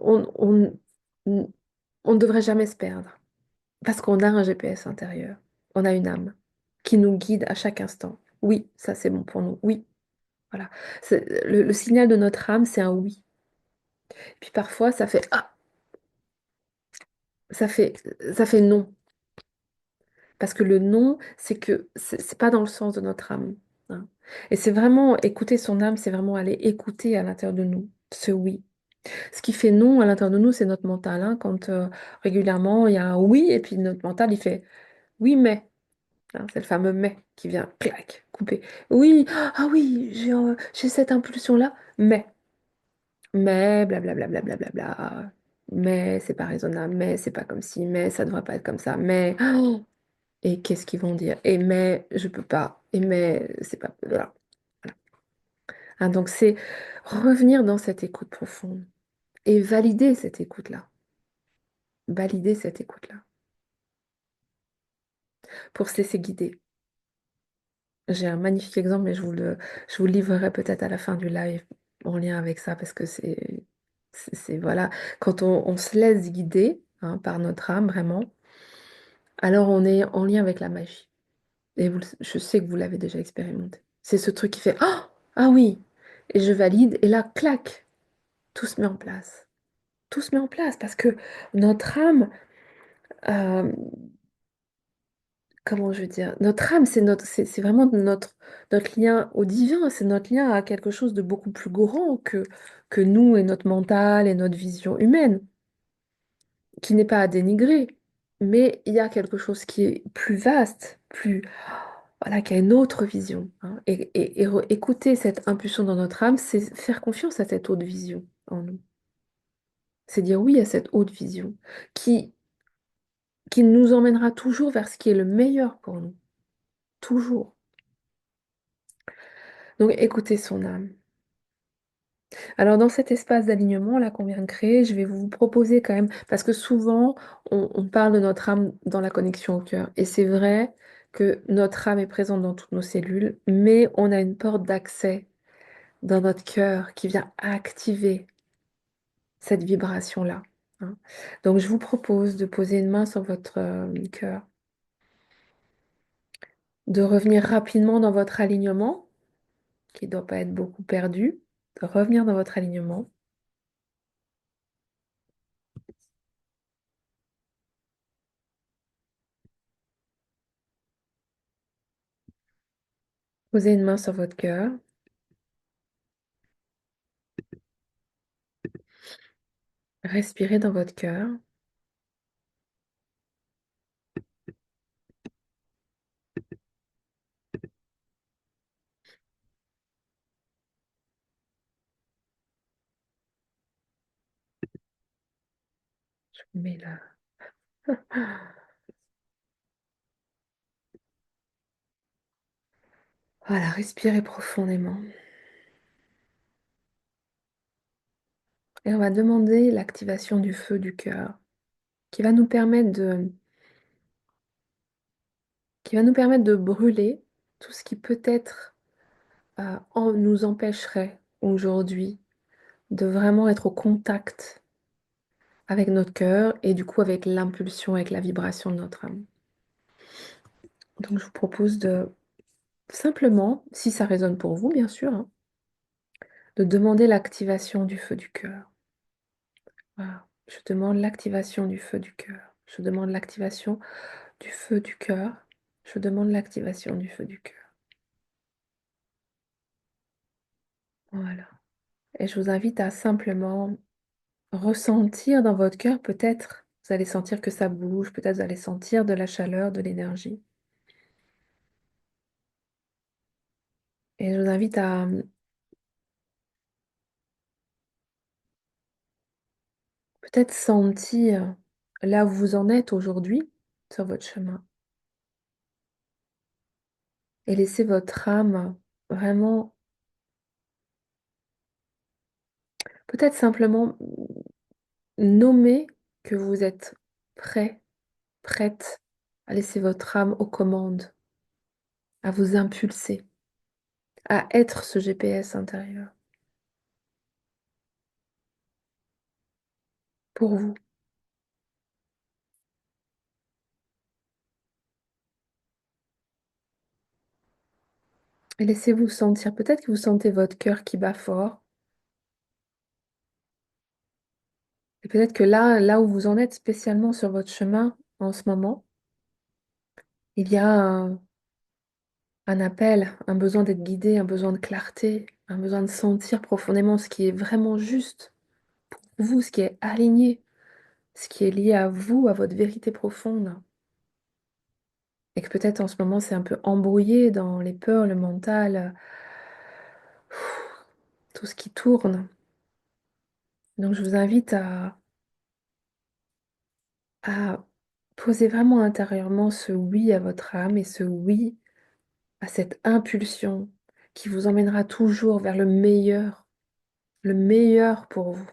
S1: on ne devrait jamais se perdre parce qu'on a un GPS intérieur. On a une âme qui nous guide à chaque instant. Oui, ça c'est bon pour nous. Oui, voilà. Le signal de notre âme, c'est un oui. Puis parfois, ça fait ah, ça fait, ça fait non. Parce que le non, c'est que c'est pas dans le sens de notre âme, hein. Et c'est vraiment écouter son âme, c'est vraiment aller écouter à l'intérieur de nous ce oui. Ce qui fait non à l'intérieur de nous, c'est notre mental, hein. Quand régulièrement il y a un oui, et puis notre mental il fait oui, mais. Hein, c'est le fameux mais qui vient, clac, couper. Oui, ah oui, j'ai cette impulsion-là, mais, blablabla, blablabla, mais c'est pas raisonnable, mais c'est pas comme si, mais ça devrait pas être comme ça, mais, oh, et qu'est-ce qu'ils vont dire? Et mais, je peux pas, et mais, c'est pas, voilà. Voilà. Hein, donc c'est revenir dans cette écoute profonde et valider cette écoute-là, valider cette écoute-là, pour se laisser guider. J'ai un magnifique exemple, mais je vous le livrerai peut-être à la fin du live en lien avec ça, parce que voilà, quand on se laisse guider, hein, par notre âme, vraiment, alors on est en lien avec la magie. Et je sais que vous l'avez déjà expérimenté. C'est ce truc qui fait ah, ah oui, et je valide, et là, clac, tout se met en place. Tout se met en place parce que notre âme, euh, comment je veux dire, notre âme, c'est vraiment notre lien au divin, c'est notre lien à quelque chose de beaucoup plus grand que nous et notre mental et notre vision humaine, qui n'est pas à dénigrer, mais il y a quelque chose qui est plus vaste, plus, voilà, qui a une autre vision, hein. Écouter cette impulsion dans notre âme, c'est faire confiance à cette haute vision en nous. C'est dire oui à cette haute vision qui, qui nous emmènera toujours vers ce qui est le meilleur pour nous, toujours. Donc écoutez son âme. Alors dans cet espace d'alignement là qu'on vient de créer, je vais vous proposer quand même, parce que souvent on parle de notre âme dans la connexion au cœur, et c'est vrai que notre âme est présente dans toutes nos cellules, mais on a une porte d'accès dans notre cœur qui vient activer cette vibration-là, hein. Donc je vous propose de poser une main sur votre cœur de revenir rapidement dans votre alignement, qui ne doit pas être beaucoup perdu, de revenir dans votre alignement. Posez une main sur votre cœur. Respirez dans votre cœur. Je vous mets là. Voilà, respirez profondément. Et on va demander l'activation du feu du cœur, qui va nous permettre de brûler tout ce qui peut-être nous empêcherait aujourd'hui de vraiment être au contact avec notre cœur et du coup avec l'impulsion, avec la vibration de notre âme. Donc je vous propose de simplement, si ça résonne pour vous bien sûr, hein, de demander l'activation du feu du cœur. Voilà. Je demande l'activation du feu du cœur. Je demande l'activation du feu du cœur. Je demande l'activation du feu du cœur. Voilà. Et je vous invite à simplement ressentir dans votre cœur, peut-être, vous allez sentir que ça bouge, peut-être vous allez sentir de la chaleur, de l'énergie. Et je vous invite à peut-être sentir là où vous en êtes aujourd'hui sur votre chemin et laisser votre âme vraiment, peut-être simplement nommer que vous êtes prêt, prête à laisser votre âme aux commandes, à vous impulser, à être ce GPS intérieur pour vous. Et laissez-vous sentir, peut-être que vous sentez votre cœur qui bat fort. Et peut-être que là où vous en êtes spécialement sur votre chemin en ce moment, il y a un appel, un besoin d'être guidé, un besoin de clarté, un besoin de sentir profondément ce qui est vraiment juste pour vous, ce qui est aligné, ce qui est lié à vous, à votre vérité profonde. Et que peut-être en ce moment c'est un peu embrouillé dans les peurs, le mental, tout ce qui tourne. Donc je vous invite à poser vraiment intérieurement ce oui à votre âme et ce oui à cette impulsion qui vous emmènera toujours vers le meilleur pour vous.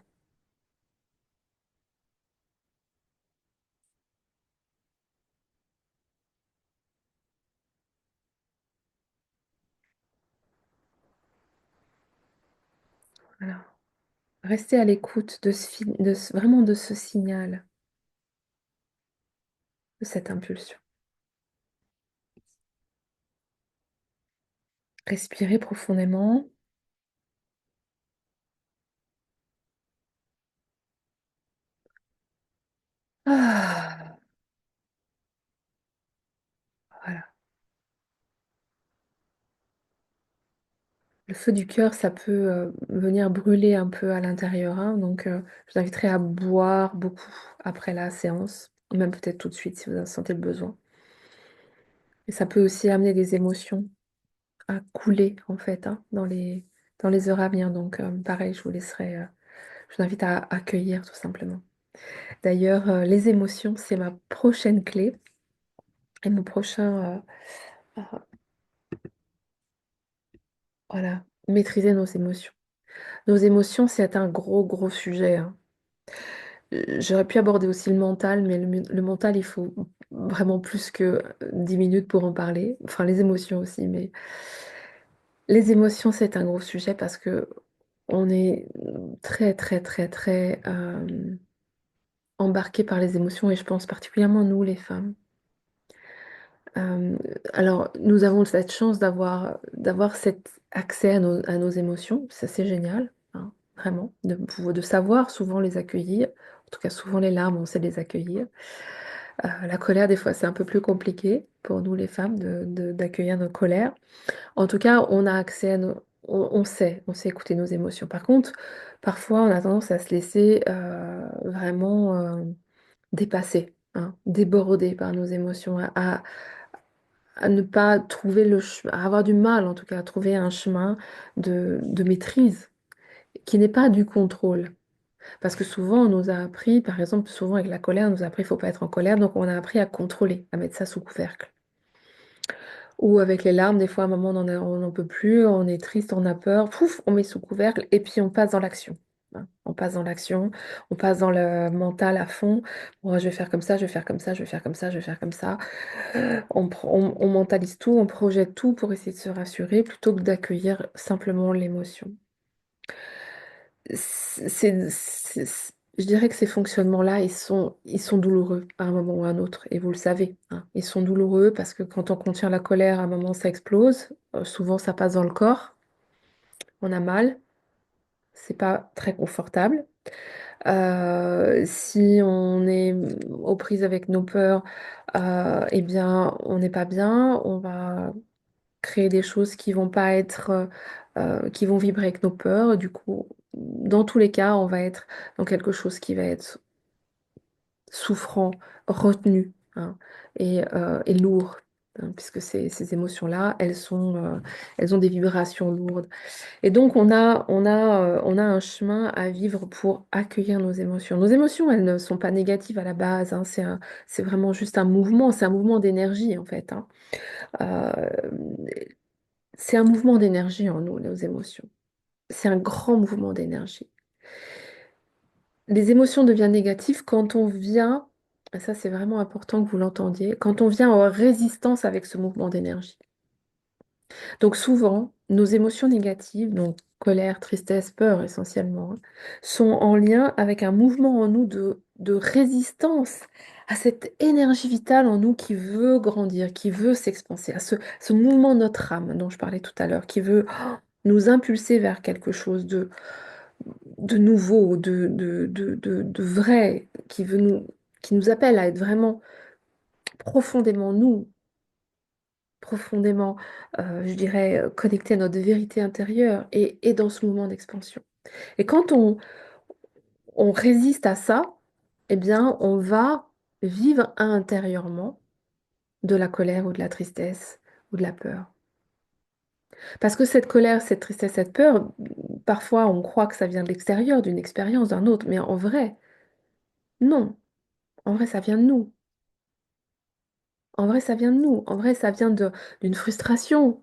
S1: Voilà. Restez à l'écoute vraiment de ce signal, de cette impulsion. Respirez profondément. Ah, voilà. Le feu du cœur, ça peut venir brûler un peu à l'intérieur, hein, donc je vous inviterai à boire beaucoup après la séance, ou même peut-être tout de suite si vous en sentez le besoin. Et ça peut aussi amener des émotions à couler en fait, hein, dans les heures à venir. Donc pareil, je vous invite à accueillir tout simplement. D'ailleurs, les émotions, c'est ma prochaine clé et mon prochain, voilà, maîtriser nos émotions. Nos émotions, c'est un gros, gros sujet, hein. J'aurais pu aborder aussi le mental, mais le mental, il faut vraiment plus que 10 minutes pour en parler. Enfin, les émotions aussi, mais les émotions, c'est un gros sujet parce qu'on est très, très, très, très, embarqués par les émotions et je pense particulièrement nous, les femmes. Euh, alors, nous avons cette chance d'avoir cet accès à nos émotions. Ça, c'est génial, hein, vraiment, de savoir souvent les accueillir. En tout cas, souvent les larmes, on sait les accueillir. La colère, des fois, c'est un peu plus compliqué pour nous, les femmes, d'accueillir nos colères. En tout cas, on a accès à nos... on sait écouter nos émotions. Par contre, parfois, on a tendance à se laisser vraiment dépasser, hein, déborder par nos émotions, à ne pas trouver à avoir du mal, en tout cas, à trouver un chemin de maîtrise qui n'est pas du contrôle. Parce que souvent, on nous a appris, par exemple, souvent avec la colère, on nous a appris qu'il ne faut pas être en colère, donc on a appris à contrôler, à mettre ça sous couvercle. Ou avec les larmes, des fois, à un moment, on n'en peut plus, on est triste, on a peur, pouf, on met sous couvercle et puis on passe dans l'action, hein. On passe dans l'action, on passe dans le mental à fond. Bon, je vais faire comme ça, je vais faire comme ça, je vais faire comme ça, je vais faire comme ça. On mentalise tout, on projette tout pour essayer de se rassurer plutôt que d'accueillir simplement l'émotion. Je dirais que ces fonctionnements-là, ils sont douloureux à un moment ou à un autre, et vous le savez, hein. Ils sont douloureux parce que quand on contient la colère, à un moment, ça explose. Souvent, ça passe dans le corps, on a mal, c'est pas très confortable. Si on est aux prises avec nos peurs, eh bien, on n'est pas bien, on va créer des choses qui vont pas être, qui vont vibrer avec nos peurs. Du coup, dans tous les cas, on va être dans quelque chose qui va être souffrant, retenu, hein, et lourd, hein, puisque ces émotions-là, elles ont des vibrations lourdes. Et donc, on a un chemin à vivre pour accueillir nos émotions. Nos émotions, elles ne sont pas négatives à la base, hein, c'est vraiment juste un mouvement, c'est un mouvement d'énergie, en fait, hein. Euh, c'est un mouvement d'énergie en nous, nos émotions. C'est un grand mouvement d'énergie. Les émotions deviennent négatives quand on vient, et ça c'est vraiment important que vous l'entendiez, quand on vient en résistance avec ce mouvement d'énergie. Donc souvent, nos émotions négatives, donc colère, tristesse, peur essentiellement, hein, sont en lien avec un mouvement en nous de résistance à cette énergie vitale en nous qui veut grandir, qui veut s'expanser, à ce mouvement de notre âme dont je parlais tout à l'heure, qui veut nous impulser vers quelque chose de nouveau, de vrai, qui nous appelle à être vraiment profondément nous, profondément, je dirais, connectés à notre vérité intérieure et dans ce mouvement d'expansion. Et quand on résiste à ça, eh bien, on va vivre intérieurement de la colère ou de la tristesse ou de la peur. Parce que cette colère, cette tristesse, cette peur, parfois on croit que ça vient de l'extérieur, d'une expérience, d'un autre, mais en vrai, non. En vrai, ça vient de nous. En vrai, ça vient de nous. En vrai, ça vient d'une frustration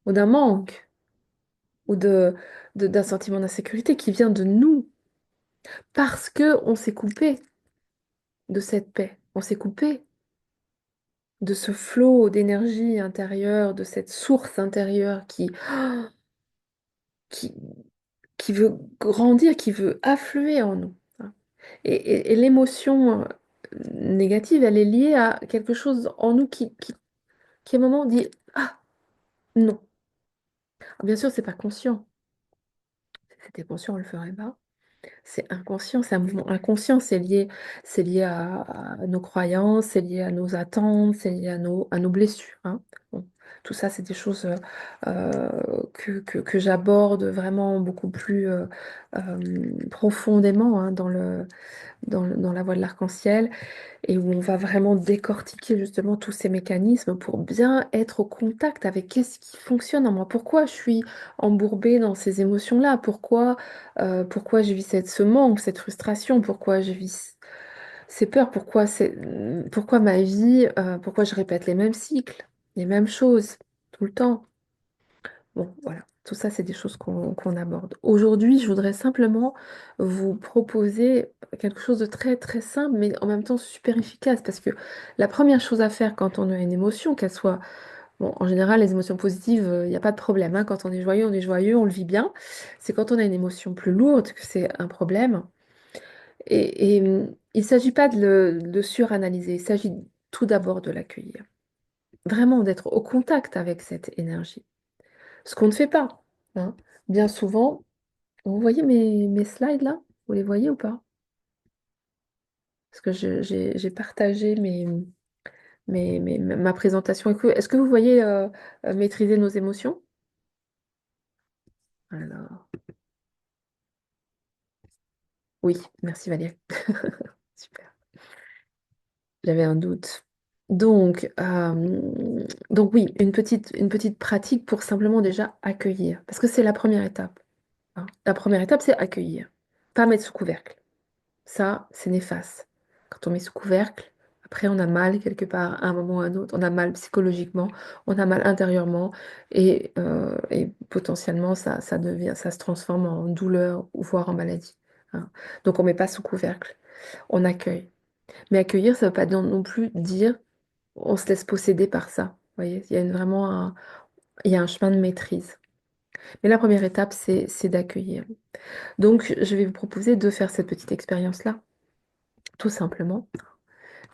S1: ou d'un manque ou d'un sentiment d'insécurité qui vient de nous parce que on s'est coupé de cette paix. On s'est coupé de ce flot d'énergie intérieure, de cette source intérieure qui, qui veut grandir, qui veut affluer en nous, hein. Et l'émotion négative, elle est liée à quelque chose en nous qui à un moment dit, ah, non. Bien sûr, c'est pas conscient. Si c'était conscient, on le ferait pas. C'est inconscient, c'est un mouvement inconscient, c'est lié à nos croyances, c'est lié à nos attentes, c'est lié à nos blessures, hein. Bon, tout ça, c'est des choses que j'aborde vraiment beaucoup plus profondément, hein, dans la voie de l'arc-en-ciel et où on va vraiment décortiquer justement tous ces mécanismes pour bien être au contact avec qu'est-ce qui fonctionne en moi. Pourquoi je suis embourbée dans ces émotions-là? Pourquoi je vis ce manque, cette frustration? Pourquoi je vis ces peurs? Pourquoi ma vie, pourquoi je répète les mêmes cycles, les mêmes choses tout le temps? Bon, voilà, tout ça, c'est des choses qu'on aborde. Aujourd'hui, je voudrais simplement vous proposer quelque chose de très très simple, mais en même temps super efficace, parce que la première chose à faire quand on a une émotion, qu'elle soit... Bon, en général, les émotions positives, il n'y a pas de problème, hein. Quand on est joyeux, on le vit bien. C'est quand on a une émotion plus lourde que c'est un problème. Il ne s'agit pas de le suranalyser, il s'agit tout d'abord de l'accueillir. vraiment d'être au contact avec cette énergie. Ce qu'on ne fait pas, hein. Bien souvent, vous voyez mes slides là? Vous les voyez ou pas? Parce que j'ai partagé ma présentation. Est-ce que vous voyez maîtriser nos émotions? Alors, oui, merci Valérie. Super. J'avais un doute. Donc, oui, une petite pratique pour simplement déjà accueillir, parce que c'est la première étape, hein. La première étape, c'est accueillir, pas mettre sous couvercle. Ça, c'est néfaste. Quand on met sous couvercle, après, on a mal quelque part, à un moment ou à un autre. On a mal psychologiquement, on a mal intérieurement, et potentiellement, ça se transforme en douleur, ou voire en maladie, hein. Donc, on met pas sous couvercle, on accueille. Mais accueillir, ça ne veut pas non plus dire on se laisse posséder par ça. Vous voyez, il y a un chemin de maîtrise. Mais la première étape, c'est d'accueillir. Donc, je vais vous proposer de faire cette petite expérience-là, tout simplement,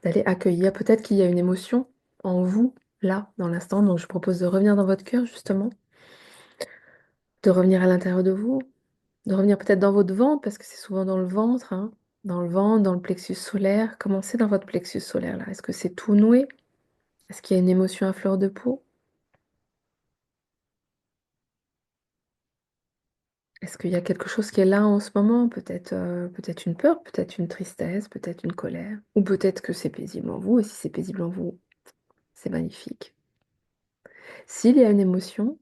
S1: d'aller accueillir. Peut-être qu'il y a une émotion en vous, là, dans l'instant. Donc, je propose de revenir dans votre cœur, justement, de revenir à l'intérieur de vous, de revenir peut-être dans votre ventre, parce que c'est souvent dans le ventre, hein, dans le ventre, dans le plexus solaire. Commencez dans votre plexus solaire, là. Est-ce que c'est tout noué? Est-ce qu'il y a une émotion à fleur de peau? Est-ce qu'il y a quelque chose qui est là en ce moment? Peut-être une peur, peut-être une tristesse, peut-être une colère, ou peut-être que c'est paisible en vous, et si c'est paisible en vous, c'est magnifique. S'il y a une émotion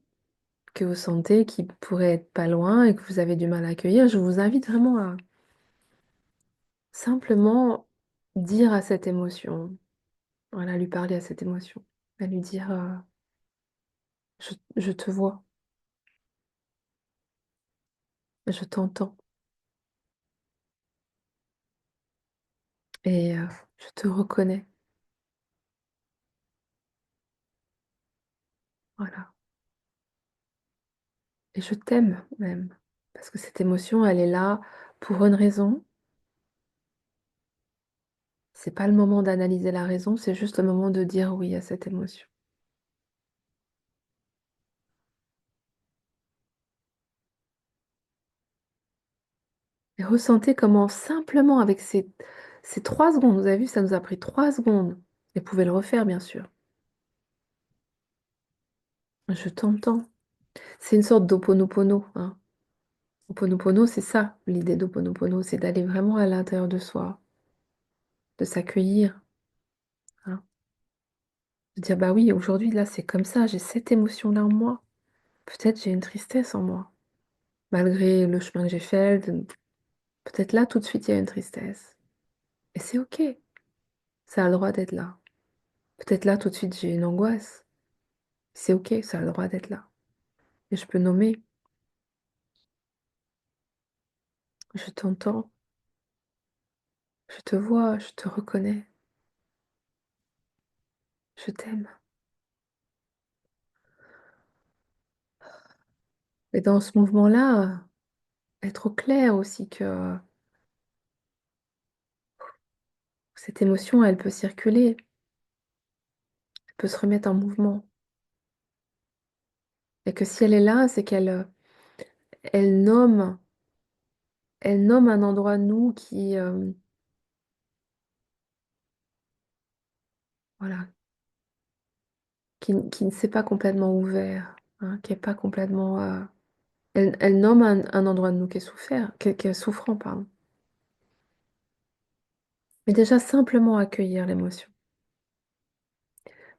S1: que vous sentez qui pourrait être pas loin et que vous avez du mal à accueillir, je vous invite vraiment à simplement dire à cette émotion, voilà, lui parler à cette émotion, à lui dire je te vois, je t'entends, et je te reconnais, voilà. Et je t'aime même, parce que cette émotion, elle est là pour une raison. C'est pas le moment d'analyser la raison, c'est juste le moment de dire oui à cette émotion. Et ressentez comment simplement avec ces 3 secondes, vous avez vu, ça nous a pris 3 secondes, et vous pouvez le refaire bien sûr. Je t'entends. C'est une sorte d'Ho'oponopono, hein. Ho'oponopono, c'est ça l'idée d'Ho'oponopono, c'est d'aller vraiment à l'intérieur de soi, de s'accueillir, hein. De dire bah oui, aujourd'hui là c'est comme ça, j'ai cette émotion-là en moi. Peut-être j'ai une tristesse en moi. Malgré le chemin que j'ai fait, peut-être là tout de suite il y a une tristesse. Et c'est OK, ça a le droit d'être là. Peut-être là tout de suite j'ai une angoisse. C'est OK, ça a le droit d'être là. Et je peux nommer, je t'entends, je te vois, je te reconnais, je t'aime. Et dans ce mouvement-là, être au clair aussi que cette émotion, elle peut circuler, elle peut se remettre en mouvement. Et que si elle est là, c'est elle nomme, elle nomme un endroit de nous qui, voilà, qui ne s'est pas complètement ouvert, hein, qui est pas complètement. Elle nomme un endroit de nous qui est souffert, qui est souffrant, pardon. Mais déjà simplement accueillir l'émotion.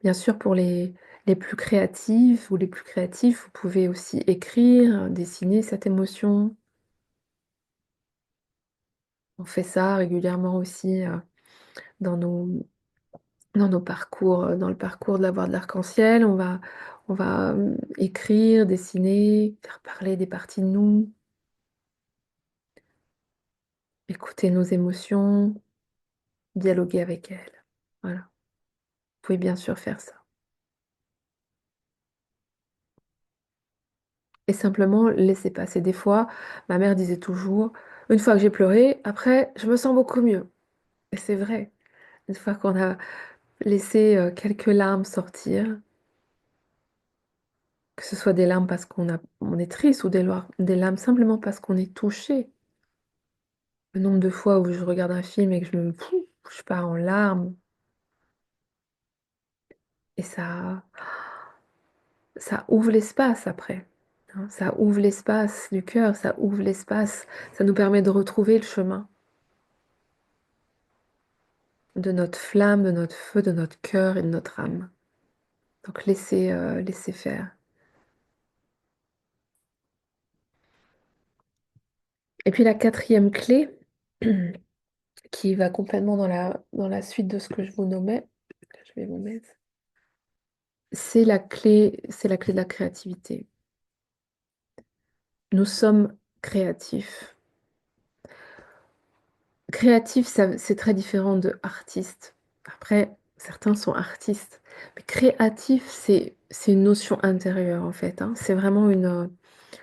S1: Bien sûr, pour les plus créatifs ou les plus créatifs, vous pouvez aussi écrire, dessiner cette émotion. On fait ça régulièrement aussi dans nos, dans nos parcours, dans le parcours de la voie de l'arc-en-ciel. On va écrire, dessiner, faire parler des parties de nous, écouter nos émotions, dialoguer avec elles. Voilà. Vous pouvez bien sûr faire ça. Et simplement laisser passer. Des fois, ma mère disait toujours, une fois que j'ai pleuré, après, je me sens beaucoup mieux. Et c'est vrai. Une fois qu'on a laisser quelques larmes sortir, que ce soit des larmes parce on est triste ou des larmes simplement parce qu'on est touché. Le nombre de fois où je regarde un film et que je pars en larmes et ça ouvre l'espace après, hein. Ça ouvre l'espace du cœur, ça ouvre l'espace, ça nous permet de retrouver le chemin de notre flamme, de notre feu, de notre cœur et de notre âme. Donc laissez faire. Et puis la quatrième clé, qui va complètement dans la suite de ce que je vous nommais, je vais vous mettre, c'est la clé de la créativité. Nous sommes créatifs. Créatif, c'est très différent de artiste. Après, certains sont artistes, mais créatif, c'est une notion intérieure en fait, hein. C'est vraiment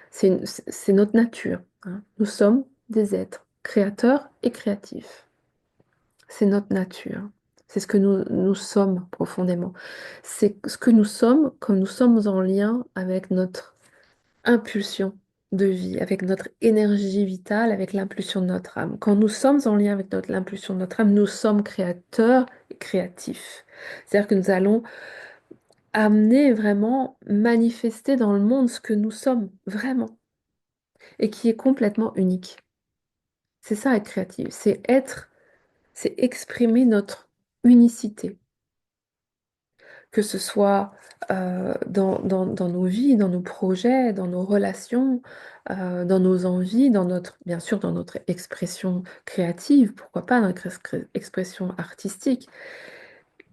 S1: c'est notre nature, hein. Nous sommes des êtres créateurs et créatifs. C'est notre nature. C'est ce que nous sommes profondément. C'est ce que nous sommes comme nous sommes en lien avec notre impulsion de vie, avec notre énergie vitale, avec l'impulsion de notre âme. Quand nous sommes en lien avec l'impulsion de notre âme, nous sommes créateurs et créatifs. C'est-à-dire que nous allons amener vraiment, manifester dans le monde ce que nous sommes vraiment et qui est complètement unique. C'est ça être créatif, c'est exprimer notre unicité, que ce soit dans nos vies, dans nos projets, dans nos relations, dans nos envies, bien sûr dans notre expression créative, pourquoi pas notre expression artistique.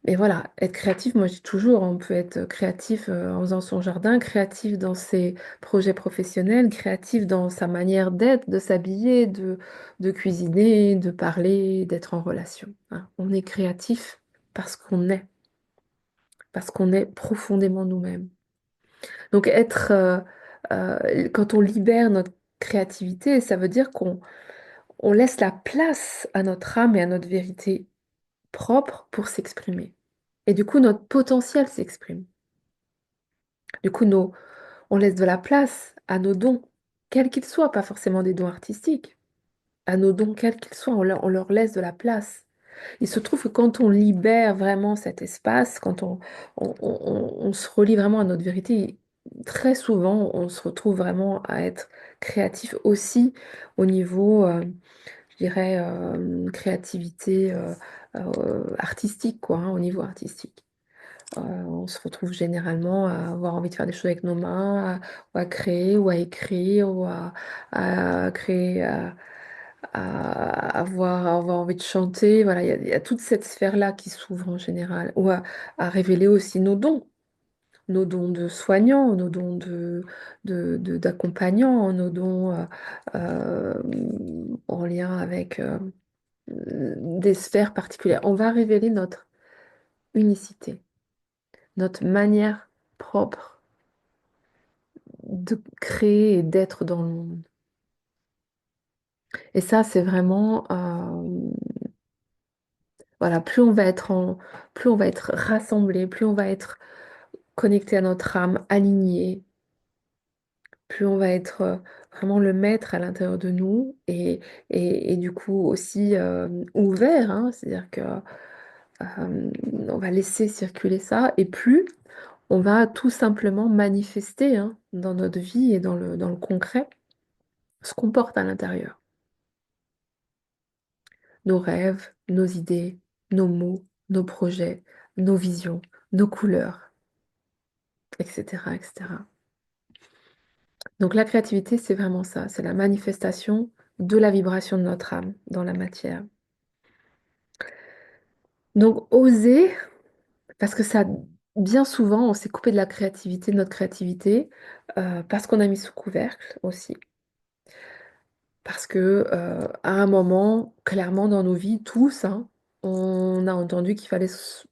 S1: Et voilà, être créatif, moi je dis toujours, on peut être créatif en faisant son jardin, créatif dans ses projets professionnels, créatif dans sa manière d'être, de s'habiller, de cuisiner, de parler, d'être en relation, hein. On est créatif parce qu'on est profondément nous-mêmes. Donc quand on libère notre créativité, ça veut dire on laisse la place à notre âme et à notre vérité propre pour s'exprimer. Et du coup, notre potentiel s'exprime. Du coup, on laisse de la place à nos dons, quels qu'ils soient, pas forcément des dons artistiques, à nos dons, quels qu'ils soient, on leur laisse de la place. Il se trouve que quand on libère vraiment cet espace, quand on se relie vraiment à notre vérité, très souvent, on se retrouve vraiment à être créatif aussi au niveau, je dirais, créativité artistique, quoi, hein, au niveau artistique. On se retrouve généralement à avoir envie de faire des choses avec nos mains, ou à créer, ou à écrire, à créer, à avoir envie de chanter. Voilà, il y a toute cette sphère-là qui s'ouvre en général, à révéler aussi nos dons de soignants, nos dons d'accompagnants, nos dons euh, en lien avec des sphères particulières. On va révéler notre unicité, notre manière propre de créer et d'être dans le monde. Et ça, c'est vraiment, voilà, plus on va être rassemblé, plus on va être connecté à notre âme, aligné, plus on va être vraiment le maître à l'intérieur de nous et du coup aussi ouvert, hein, c'est-à-dire que on va laisser circuler ça et plus on va tout simplement manifester, hein, dans notre vie et dans le concret ce qu'on porte à l'intérieur. Nos rêves, nos idées, nos mots, nos projets, nos visions, nos couleurs, etc., etc. Donc la créativité, c'est vraiment ça, c'est la manifestation de la vibration de notre âme dans la matière. Donc oser, parce que ça, bien souvent, on s'est coupé de la créativité, de notre créativité, parce qu'on a mis sous couvercle aussi. Parce que à un moment, clairement dans nos vies, tous, hein, on a entendu qu'il fallait se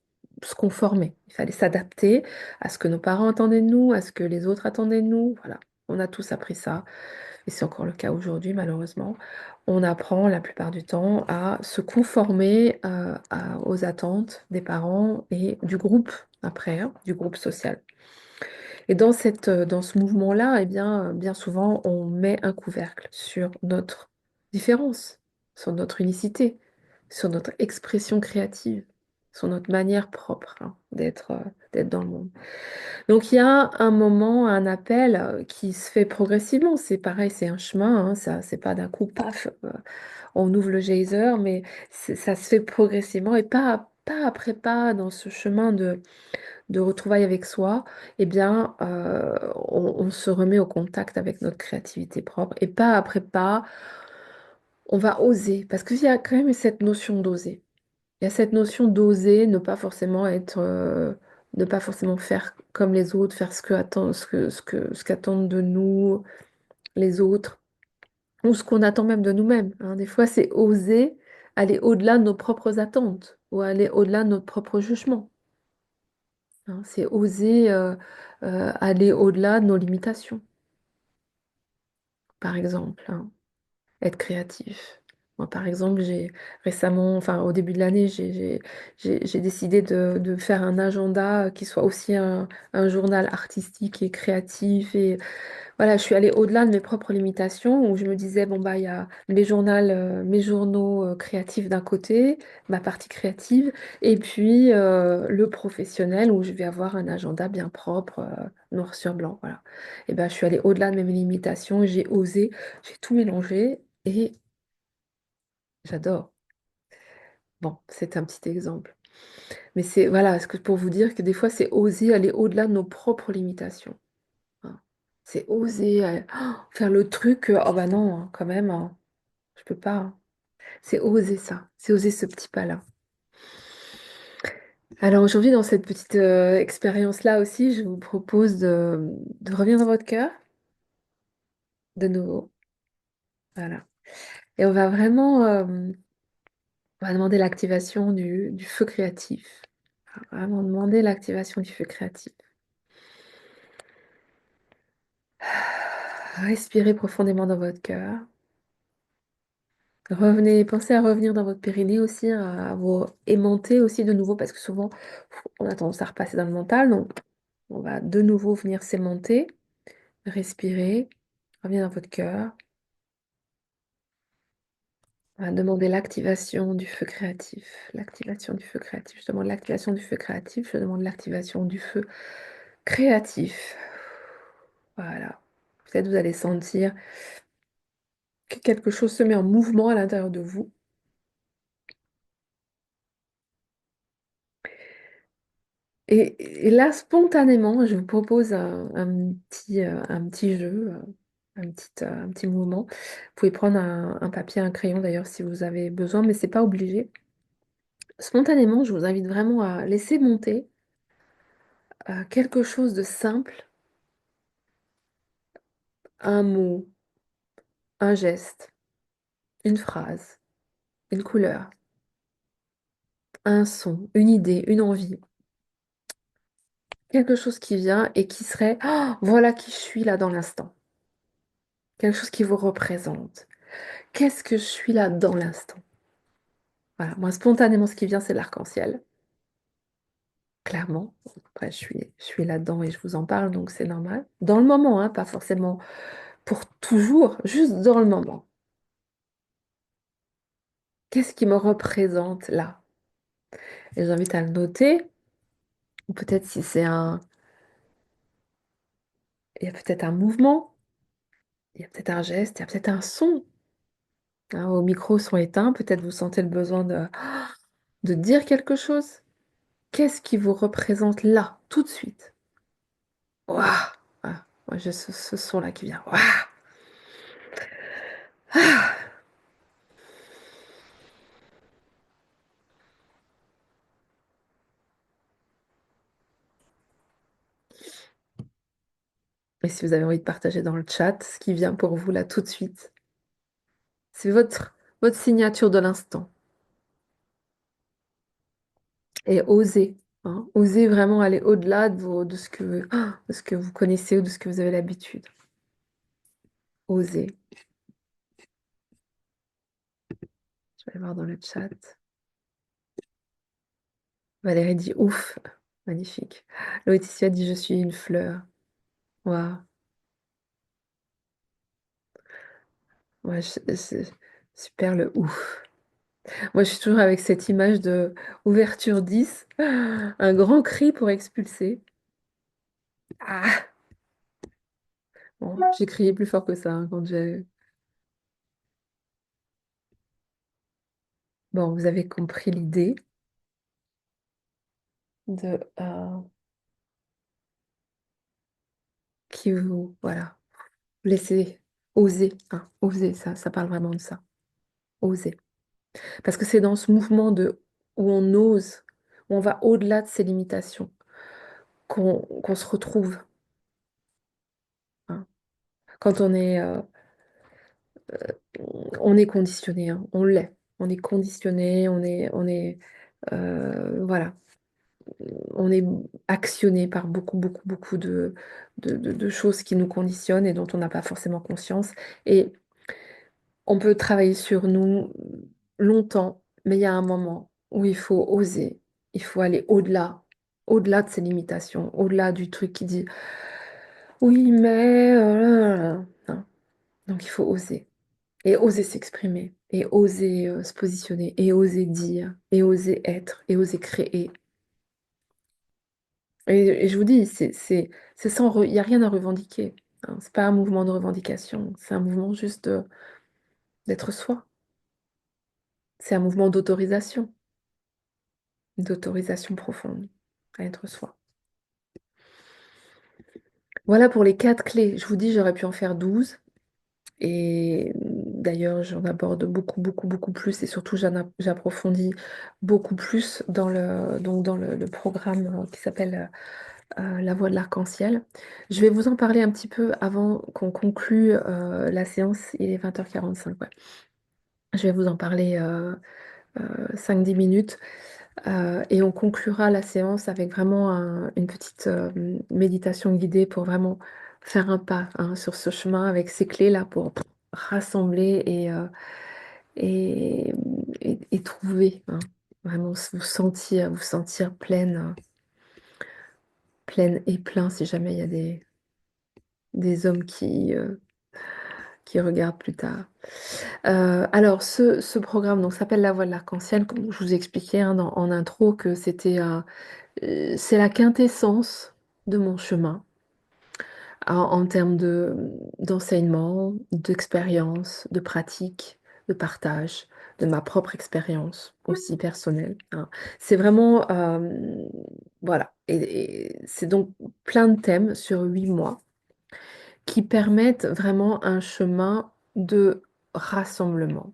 S1: conformer, il fallait s'adapter à ce que nos parents attendaient de nous, à ce que les autres attendaient de nous. Voilà, on a tous appris ça. et c'est encore le cas aujourd'hui malheureusement, on apprend la plupart du temps à se conformer aux attentes des parents et du groupe après, hein, du groupe social. Et dans ce mouvement-là, eh bien, bien souvent, on met un couvercle sur notre différence, sur notre unicité, sur notre expression créative, sur notre manière propre, hein, d'être dans le monde. Donc, il y a un moment, un appel qui se fait progressivement. C'est pareil, c'est un chemin, hein, ça, c'est pas d'un coup, paf, on ouvre le geyser, mais ça se fait progressivement et pas après pas dans ce chemin de retrouvailles avec soi, eh bien, on se remet au contact avec notre créativité propre. Et pas après pas, on va oser. Parce qu'il y a quand même cette notion d'oser. Il y a cette notion d'oser, ne pas forcément faire comme les autres, faire ce qu'attendent de nous les autres, ou ce qu'on attend même de nous-mêmes, hein. Des fois, c'est oser aller au-delà de nos propres attentes, ou aller au-delà de notre propre jugement, hein. C'est oser aller au-delà de nos limitations, par exemple, hein. Être créatif. Moi, par exemple, j'ai récemment, enfin au début de l'année, j'ai décidé de faire un agenda qui soit aussi un journal artistique et créatif. Et voilà, je suis allée au-delà de mes propres limitations où je me disais, bon, bah, il y a mes journaux créatifs d'un côté, ma partie créative, et puis le professionnel où je vais avoir un agenda bien propre, noir sur blanc. Voilà. Et ben, je suis allée au-delà de mes limitations et j'ai osé, j'ai tout mélangé et j'adore. Bon, c'est un petit exemple. Mais c'est, voilà, ce que pour vous dire que des fois, c'est oser aller au-delà de nos propres limitations, hein. C'est oser faire le truc, oh bah non, hein, quand même, hein, je peux pas, hein. C'est oser ça, c'est oser ce petit pas-là. Alors aujourd'hui, dans cette petite expérience-là aussi, je vous propose de revenir dans votre cœur, de nouveau. Voilà. Et on va demander l'activation du feu créatif. On va vraiment demander l'activation du feu créatif. Respirez profondément dans votre cœur. Revenez, pensez à revenir dans votre périnée aussi, à vous aimanter aussi de nouveau, parce que souvent, on a tendance à repasser dans le mental. Donc, on va de nouveau venir s'aimanter. Respirez. Revenez dans votre cœur. On va demander l'activation du feu créatif. L'activation du feu créatif. Je demande l'activation du feu créatif. Je demande l'activation du feu créatif. Voilà. Peut-être vous allez sentir que quelque chose se met en mouvement à l'intérieur de vous. Et là, spontanément, je vous propose un petit jeu, un petit mouvement. Vous pouvez prendre un papier, un crayon d'ailleurs si vous avez besoin, mais c'est pas obligé. Spontanément, je vous invite vraiment à laisser monter quelque chose de simple, un mot, un geste, une phrase, une couleur, un son, une idée, une envie, quelque chose qui vient et qui serait, ah, voilà qui je suis là dans l'instant, quelque chose qui vous représente. Qu'est-ce que je suis là dans l'instant? Voilà, moi spontanément, ce qui vient, c'est l'arc-en-ciel, clairement. Après, je suis là-dedans et je vous en parle, donc c'est normal. Dans le moment, hein, pas forcément pour toujours, juste dans le moment. Qu'est-ce qui me représente là? Et j'invite à le noter, ou peut-être si c'est il y a peut-être un mouvement, il y a peut-être un geste, il y a peut-être un son, hein, au micro son éteint, peut-être vous sentez le besoin de dire quelque chose. Qu'est-ce qui vous représente là, tout de suite? Waouh! Ah, moi j'ai ce son-là qui vient. Waouh! Et si vous avez envie de partager dans le chat ce qui vient pour vous là tout de suite, c'est votre signature de l'instant. Et osez, hein, osez vraiment aller au-delà de ce que vous connaissez ou de ce que vous avez l'habitude. Oser. Je vais voir dans le chat. Valérie dit ouf. Magnifique. Laetitia dit je suis une fleur. Waouh. Ouais, c'est super le ouf. Moi, je suis toujours avec cette image de ouverture 10, un grand cri pour expulser. Ah! Bon, j'ai crié plus fort que ça hein, quand j'ai... Bon, vous avez compris l'idée de qui vous... Voilà. Laissez oser. Hein, oser, ça parle vraiment de ça. Oser. Parce que c'est dans ce mouvement de où on ose, où on va au-delà de ses limitations, qu'on se retrouve. Hein. Quand on est conditionné, hein, on l'est. On est conditionné, voilà, on est actionné par beaucoup, beaucoup, beaucoup de choses qui nous conditionnent et dont on n'a pas forcément conscience. Et on peut travailler sur nous longtemps, mais il y a un moment où il faut oser, il faut aller au-delà, au-delà de ses limitations, au-delà du truc qui dit oui, mais non. Donc il faut oser et oser s'exprimer et oser se positionner et oser dire et oser être et oser créer. Et je vous dis, c'est il n'y a rien à revendiquer. Hein. C'est pas un mouvement de revendication, c'est un mouvement juste d'être soi. C'est un mouvement d'autorisation profonde à être soi. Voilà pour les 4 clés. Je vous dis, j'aurais pu en faire 12. Et d'ailleurs, j'en aborde beaucoup, beaucoup, beaucoup plus. Et surtout, j'approfondis beaucoup plus dans le programme qui s'appelle La Voix de l'Arc-en-Ciel. Je vais vous en parler un petit peu avant qu'on conclue la séance. Il est 20h45. Ouais. Je vais vous en parler 5-10 minutes. Et on conclura la séance avec vraiment une petite méditation guidée pour vraiment faire un pas hein, sur ce chemin avec ces clés-là pour rassembler et, et trouver, hein, vraiment vous sentir pleine, pleine et plein si jamais il y a des hommes qui regardent plus tard. Alors, ce programme donc, s'appelle La Voix de l'Arc-en-Ciel, comme je vous expliquais hein, en intro que c'est la quintessence de mon chemin en termes d'enseignement, d'expérience, de pratique, de partage, de ma propre expérience aussi personnelle. Hein. C'est vraiment, voilà, et c'est donc plein de thèmes sur 8 mois qui permettent vraiment un chemin de rassemblement.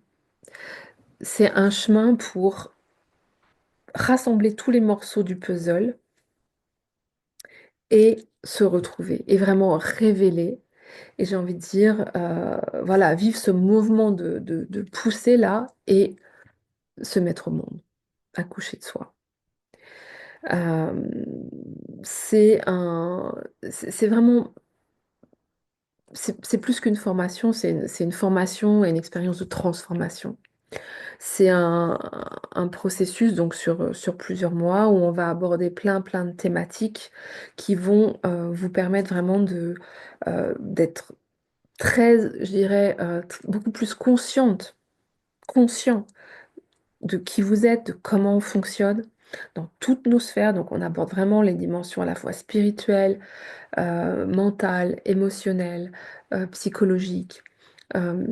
S1: C'est un chemin pour rassembler tous les morceaux du puzzle et se retrouver et vraiment révéler. Et j'ai envie de dire, voilà, vivre ce mouvement de pousser là et se mettre au monde, accoucher de soi. Euh, c'est vraiment, c'est plus qu'une formation, c'est une formation et une expérience de transformation. C'est un processus donc sur plusieurs mois où on va aborder plein plein de thématiques qui vont vous permettre vraiment d'être très, je dirais, beaucoup plus conscient de qui vous êtes, de comment on fonctionne dans toutes nos sphères. Donc on aborde vraiment les dimensions à la fois spirituelles, mentales, émotionnelles, psychologiques,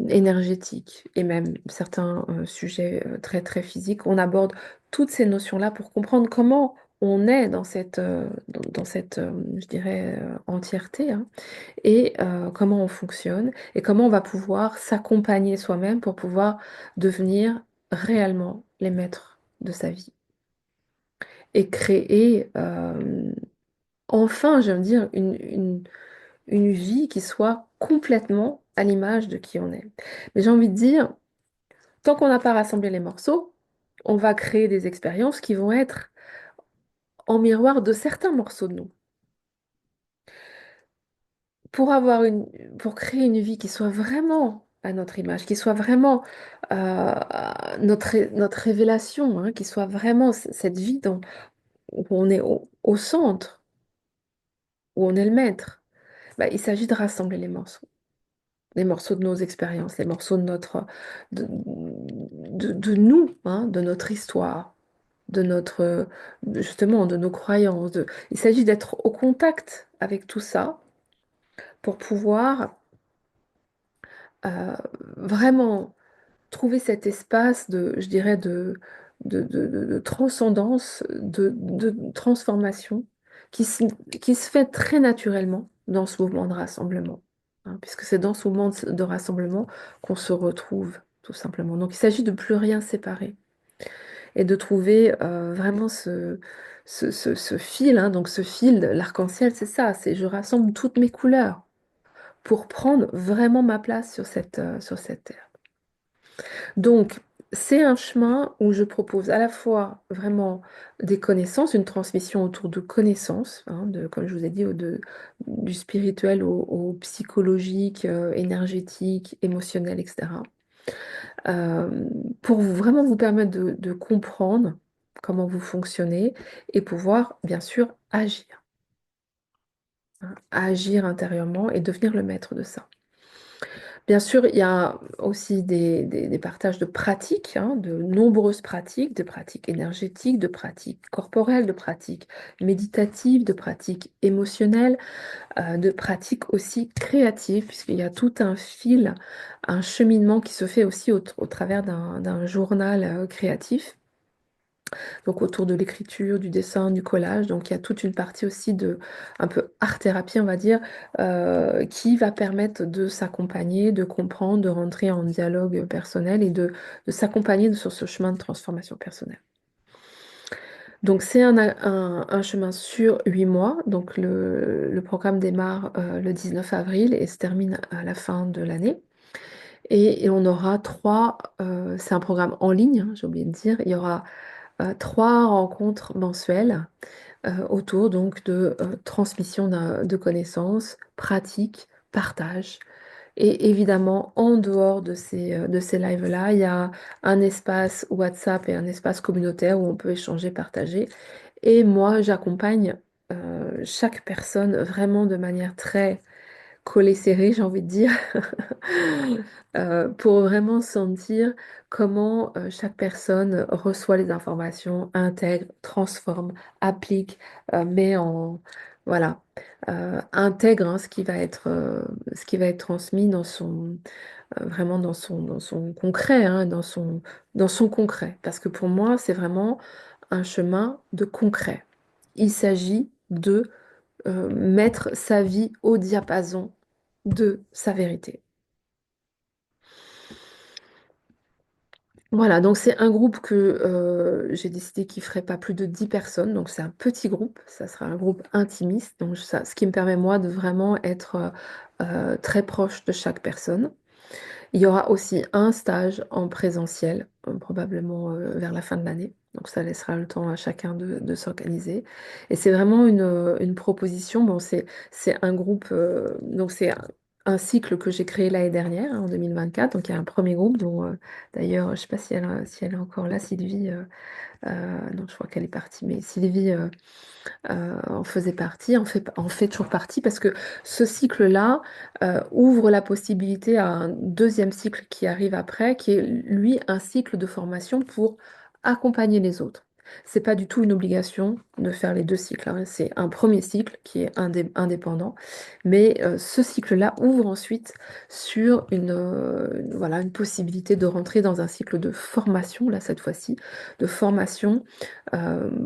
S1: énergétiques et même certains sujets très très physiques. On aborde toutes ces notions-là pour comprendre comment on est dans cette je dirais, entièreté, hein, et comment on fonctionne et comment on va pouvoir s'accompagner soi-même pour pouvoir devenir réellement les maîtres de sa vie et créer enfin, je veux dire, une vie qui soit complètement à l'image de qui on est. Mais j'ai envie de dire, tant qu'on n'a pas rassemblé les morceaux, on va créer des expériences qui vont être en miroir de certains morceaux de nous. pour créer une vie qui soit vraiment à notre image, qui soit vraiment euh, notre révélation, hein, qui soit vraiment cette vie où on est au centre, où on est le maître, bah, il s'agit de rassembler les morceaux de nos expériences, les morceaux de nous, hein, de notre histoire, justement, de nos croyances. Il s'agit d'être au contact avec tout ça pour pouvoir euh, vraiment trouver cet espace je dirais, de transcendance, de transformation qui qui se fait très naturellement dans ce mouvement de rassemblement, hein, puisque c'est dans ce mouvement de rassemblement qu'on se retrouve, tout simplement. Donc il s'agit de plus rien séparer et de trouver vraiment ce fil, hein. Donc ce fil, l'arc-en-ciel, c'est ça, c'est je rassemble toutes mes couleurs pour prendre vraiment ma place sur cette terre. Donc, c'est un chemin où je propose à la fois vraiment des connaissances, une transmission autour de connaissances, hein, comme je vous ai dit, du spirituel au psychologique, énergétique, émotionnel, etc. euh, pour vraiment vous permettre de comprendre comment vous fonctionnez et pouvoir, bien sûr, agir, hein, agir intérieurement et devenir le maître de ça. Bien sûr, il y a aussi des partages de pratiques, hein, de nombreuses pratiques, de pratiques énergétiques, de pratiques corporelles, de pratiques méditatives, de pratiques émotionnelles, de pratiques aussi créatives, puisqu'il y a tout un fil, un cheminement qui se fait aussi au travers d'un journal créatif, donc autour de l'écriture, du dessin, du collage. Donc il y a toute une partie aussi de un peu art-thérapie, on va dire, qui va permettre de s'accompagner, de comprendre, de rentrer en dialogue personnel et de s'accompagner sur ce chemin de transformation personnelle. Donc c'est un chemin sur 8 mois. Donc le programme démarre le 19 avril et se termine à la fin de l'année. Et on aura c'est un programme en ligne, hein, j'ai oublié de dire, il y aura 3 rencontres mensuelles autour donc de transmission de connaissances, pratique, partage. Et évidemment, en dehors de ces lives-là, il y a un espace WhatsApp et un espace communautaire où on peut échanger, partager. Et moi, j'accompagne chaque personne vraiment de manière très collée serrée, j'ai envie de dire, pour vraiment sentir comment chaque personne reçoit les informations, intègre, transforme, applique, met en voilà, intègre, hein, ce qui va être transmis dans vraiment dans son concret, hein, dans son concret. Parce que pour moi, c'est vraiment un chemin de concret. Il s'agit de mettre sa vie au diapason de sa vérité. Voilà, donc c'est un groupe que j'ai décidé qu'il ne ferait pas plus de 10 personnes, donc c'est un petit groupe, ça sera un groupe intimiste, donc ce qui me permet moi de vraiment être très proche de chaque personne. Il y aura aussi un stage en présentiel, probablement vers la fin de l'année. Donc ça laissera le temps à chacun de s'organiser. Et c'est vraiment une proposition. Bon, c'est un groupe, donc c'est un cycle que j'ai créé l'année dernière, hein, en 2024. Donc il y a un premier groupe dont d'ailleurs, je ne sais pas si elle est encore là, Sylvie. Non, je crois qu'elle est partie. Mais Sylvie en faisait partie, en fait toujours partie, parce que ce cycle-là ouvre la possibilité à un deuxième cycle qui arrive après, qui est lui un cycle de formation pour accompagner les autres. C'est pas du tout une obligation de faire les deux cycles, hein. C'est un premier cycle qui est indépendant, mais ce cycle-là ouvre ensuite sur voilà, une possibilité de rentrer dans un cycle de formation, là cette fois-ci, de formation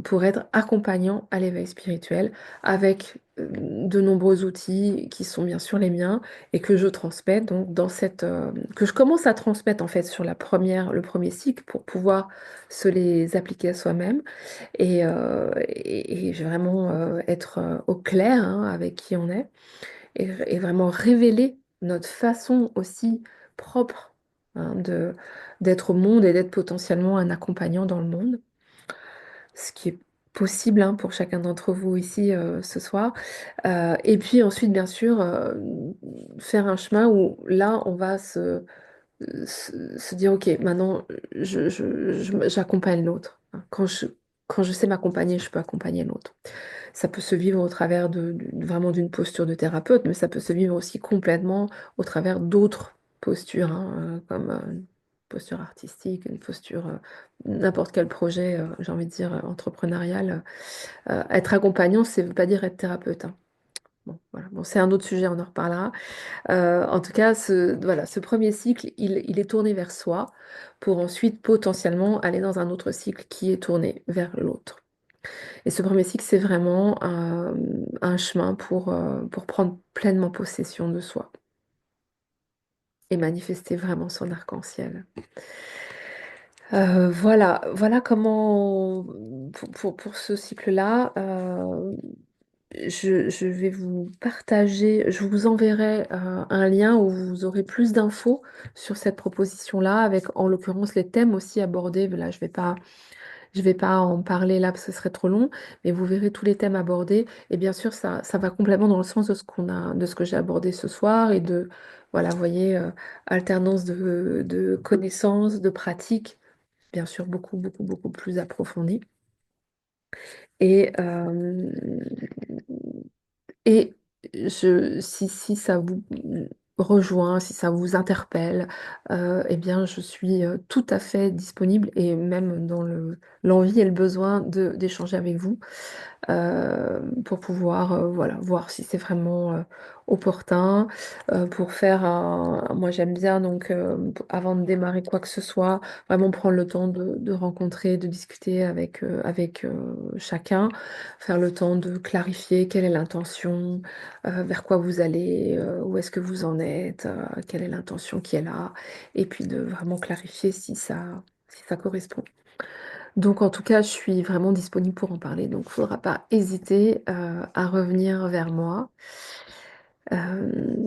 S1: pour être accompagnant à l'éveil spirituel avec de nombreux outils qui sont bien sûr les miens et que je transmets donc que je commence à transmettre en fait sur le premier cycle pour pouvoir se les appliquer à soi-même et je vais vraiment être au clair, hein, avec qui on est et vraiment révéler notre façon aussi propre, hein, d'être au monde et d'être potentiellement un accompagnant dans le monde. Ce qui est possible hein, pour chacun d'entre vous ici ce soir. Et puis ensuite, bien sûr, faire un chemin où là, on va se dire, OK, maintenant, j'accompagne l'autre. Quand je sais m'accompagner, je peux accompagner l'autre. Ça peut se vivre au travers vraiment d'une posture de thérapeute, mais ça peut se vivre aussi complètement au travers d'autres postures, hein, comme une posture artistique, une posture, n'importe quel projet, j'ai envie de dire, entrepreneurial. Être accompagnant, ça ne veut pas dire être thérapeute, hein. Bon, voilà. Bon, c'est un autre sujet, on en reparlera. En tout cas, voilà, ce premier cycle, il est tourné vers soi pour ensuite potentiellement aller dans un autre cycle qui est tourné vers l'autre. Et ce premier cycle, c'est vraiment un chemin pour prendre pleinement possession de soi et manifester vraiment son arc-en-ciel. Voilà comment, pour ce cycle-là, je vais vous partager, je vous enverrai un lien où vous aurez plus d'infos sur cette proposition-là, avec en l'occurrence les thèmes aussi abordés. Là, je vais pas en parler là parce que ce serait trop long, mais vous verrez tous les thèmes abordés. Et bien sûr, ça va complètement dans le sens de de ce que j'ai abordé ce soir et voilà, vous voyez, alternance de connaissances, de pratiques, bien sûr, beaucoup, beaucoup, beaucoup plus approfondie. Et, et si ça vous rejoint, si ça vous interpelle, eh bien, je suis tout à fait disponible et même dans l'envie et le besoin d'échanger avec vous pour pouvoir voilà, voir si c'est vraiment opportun, pour faire Moi j'aime bien donc avant de démarrer quoi que ce soit, vraiment prendre le temps de rencontrer, de discuter avec chacun, faire le temps de clarifier quelle est l'intention, vers quoi vous allez, où est-ce que vous en êtes, quelle est l'intention qui est là, et puis de vraiment clarifier si ça correspond. Donc en tout cas, je suis vraiment disponible pour en parler. Donc il ne faudra pas hésiter à revenir vers moi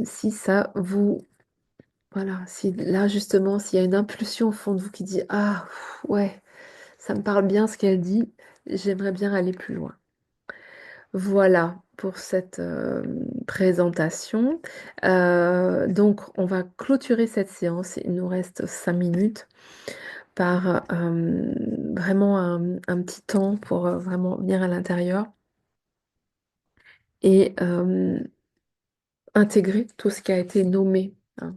S1: si ça vous... Voilà, si là justement, s'il y a une impulsion au fond de vous qui dit, ah ouais, ça me parle bien ce qu'elle dit, j'aimerais bien aller plus loin. Voilà pour cette présentation. Donc on va clôturer cette séance. Il nous reste 5 minutes par vraiment un petit temps pour vraiment venir à l'intérieur et intégrer tout ce qui a été nommé hein,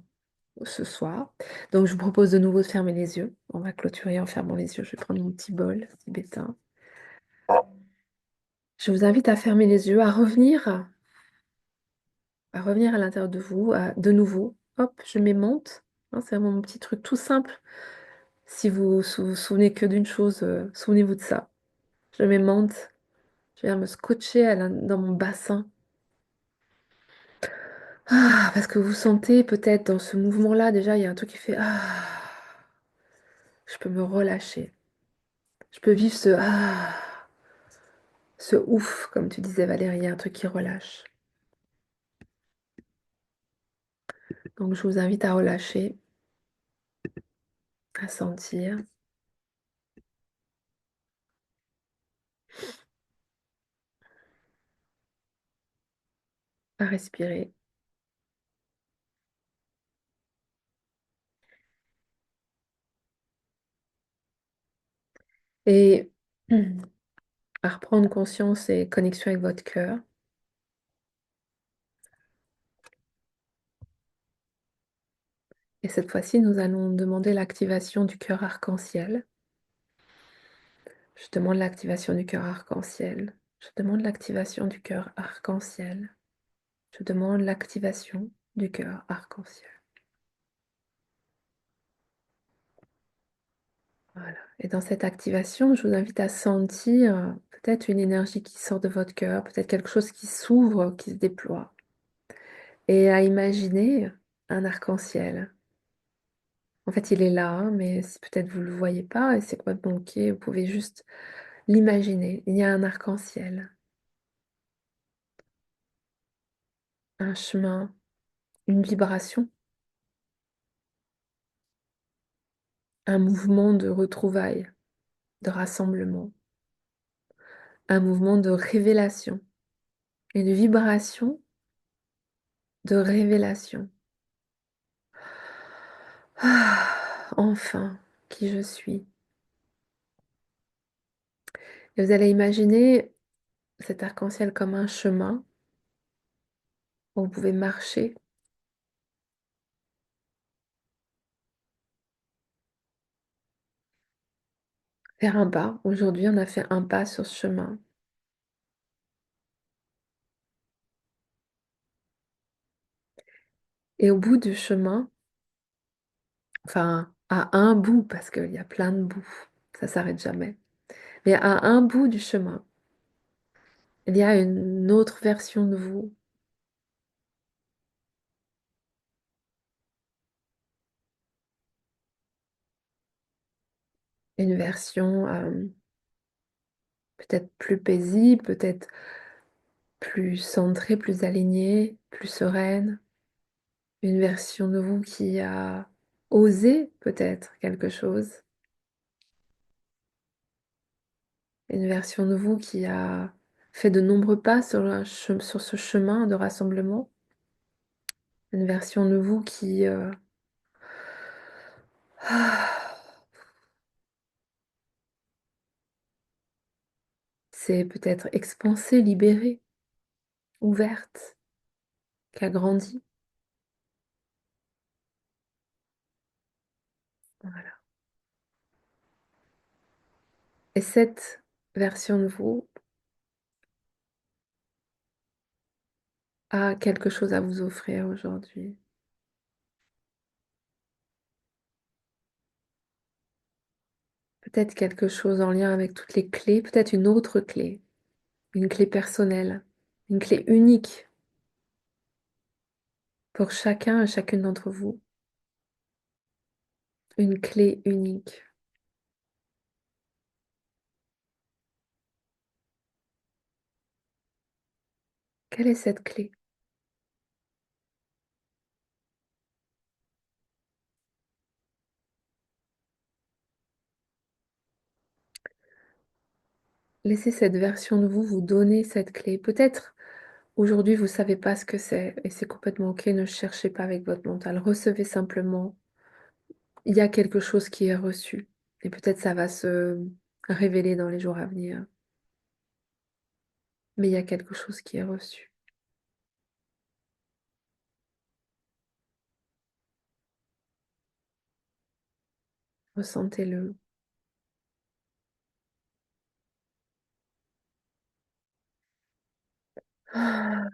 S1: ce soir. Donc je vous propose de nouveau de fermer les yeux. On va clôturer en fermant les yeux. Je vais prendre mon petit bol tibétain. Je vous invite à fermer les yeux, à revenir à l'intérieur de vous, de nouveau. Hop, je m'aimante. Hein, c'est vraiment mon petit truc tout simple. Si vous souvenez que d'une chose, souvenez-vous de ça. Je m'aimante. Je viens me scotcher dans mon bassin. Ah, parce que vous sentez peut-être dans ce mouvement-là, déjà, il y a un truc qui fait je peux me relâcher. Je peux vivre ce ouf, comme tu disais Valérie, il y a un truc qui relâche. Donc je vous invite à relâcher, à sentir, à respirer. Et à reprendre conscience et connexion avec votre cœur. Et cette fois-ci, nous allons demander l'activation du cœur arc-en-ciel. Je demande l'activation du cœur arc-en-ciel. Je demande l'activation du cœur arc-en-ciel. Je demande l'activation du cœur arc-en-ciel. Voilà. Et dans cette activation, je vous invite à sentir peut-être une énergie qui sort de votre cœur, peut-être quelque chose qui s'ouvre, qui se déploie. Et à imaginer un arc-en-ciel. En fait, il est là, hein, mais peut-être vous ne le voyez pas et c'est complètement OK. Vous pouvez juste l'imaginer. Il y a un arc-en-ciel, un chemin, une vibration, un mouvement de retrouvailles, de rassemblement, un mouvement de révélation, une vibration de révélation. Enfin, qui je suis. Et vous allez imaginer cet arc-en-ciel comme un chemin où vous pouvez marcher vers un pas. Aujourd'hui, on a fait un pas sur ce chemin. Et au bout du chemin, enfin, à un bout, parce qu'il y a plein de bouts, ça s'arrête jamais. Mais à un bout du chemin, il y a une autre version de vous, une version peut-être plus paisible, peut-être plus centrée, plus alignée, plus sereine, une version de vous qui a osé peut-être quelque chose, une version de vous qui a fait de nombreux pas sur, sur ce chemin de rassemblement, une version de vous qui s'est peut-être expansée, libérée, ouverte, qui a grandi. Voilà. Et cette version de vous a quelque chose à vous offrir aujourd'hui. Peut-être quelque chose en lien avec toutes les clés, peut-être une clé personnelle, une clé unique pour chacun et chacune d'entre vous, une clé unique. Quelle est cette clé? Laissez cette version de vous vous donner cette clé. Peut-être aujourd'hui vous ne savez pas ce que c'est et c'est complètement ok, ne cherchez pas avec votre mental, recevez simplement. Il y a quelque chose qui est reçu et peut-être ça va se révéler dans les jours à venir, mais il y a quelque chose qui est reçu. Ressentez-le. Ah,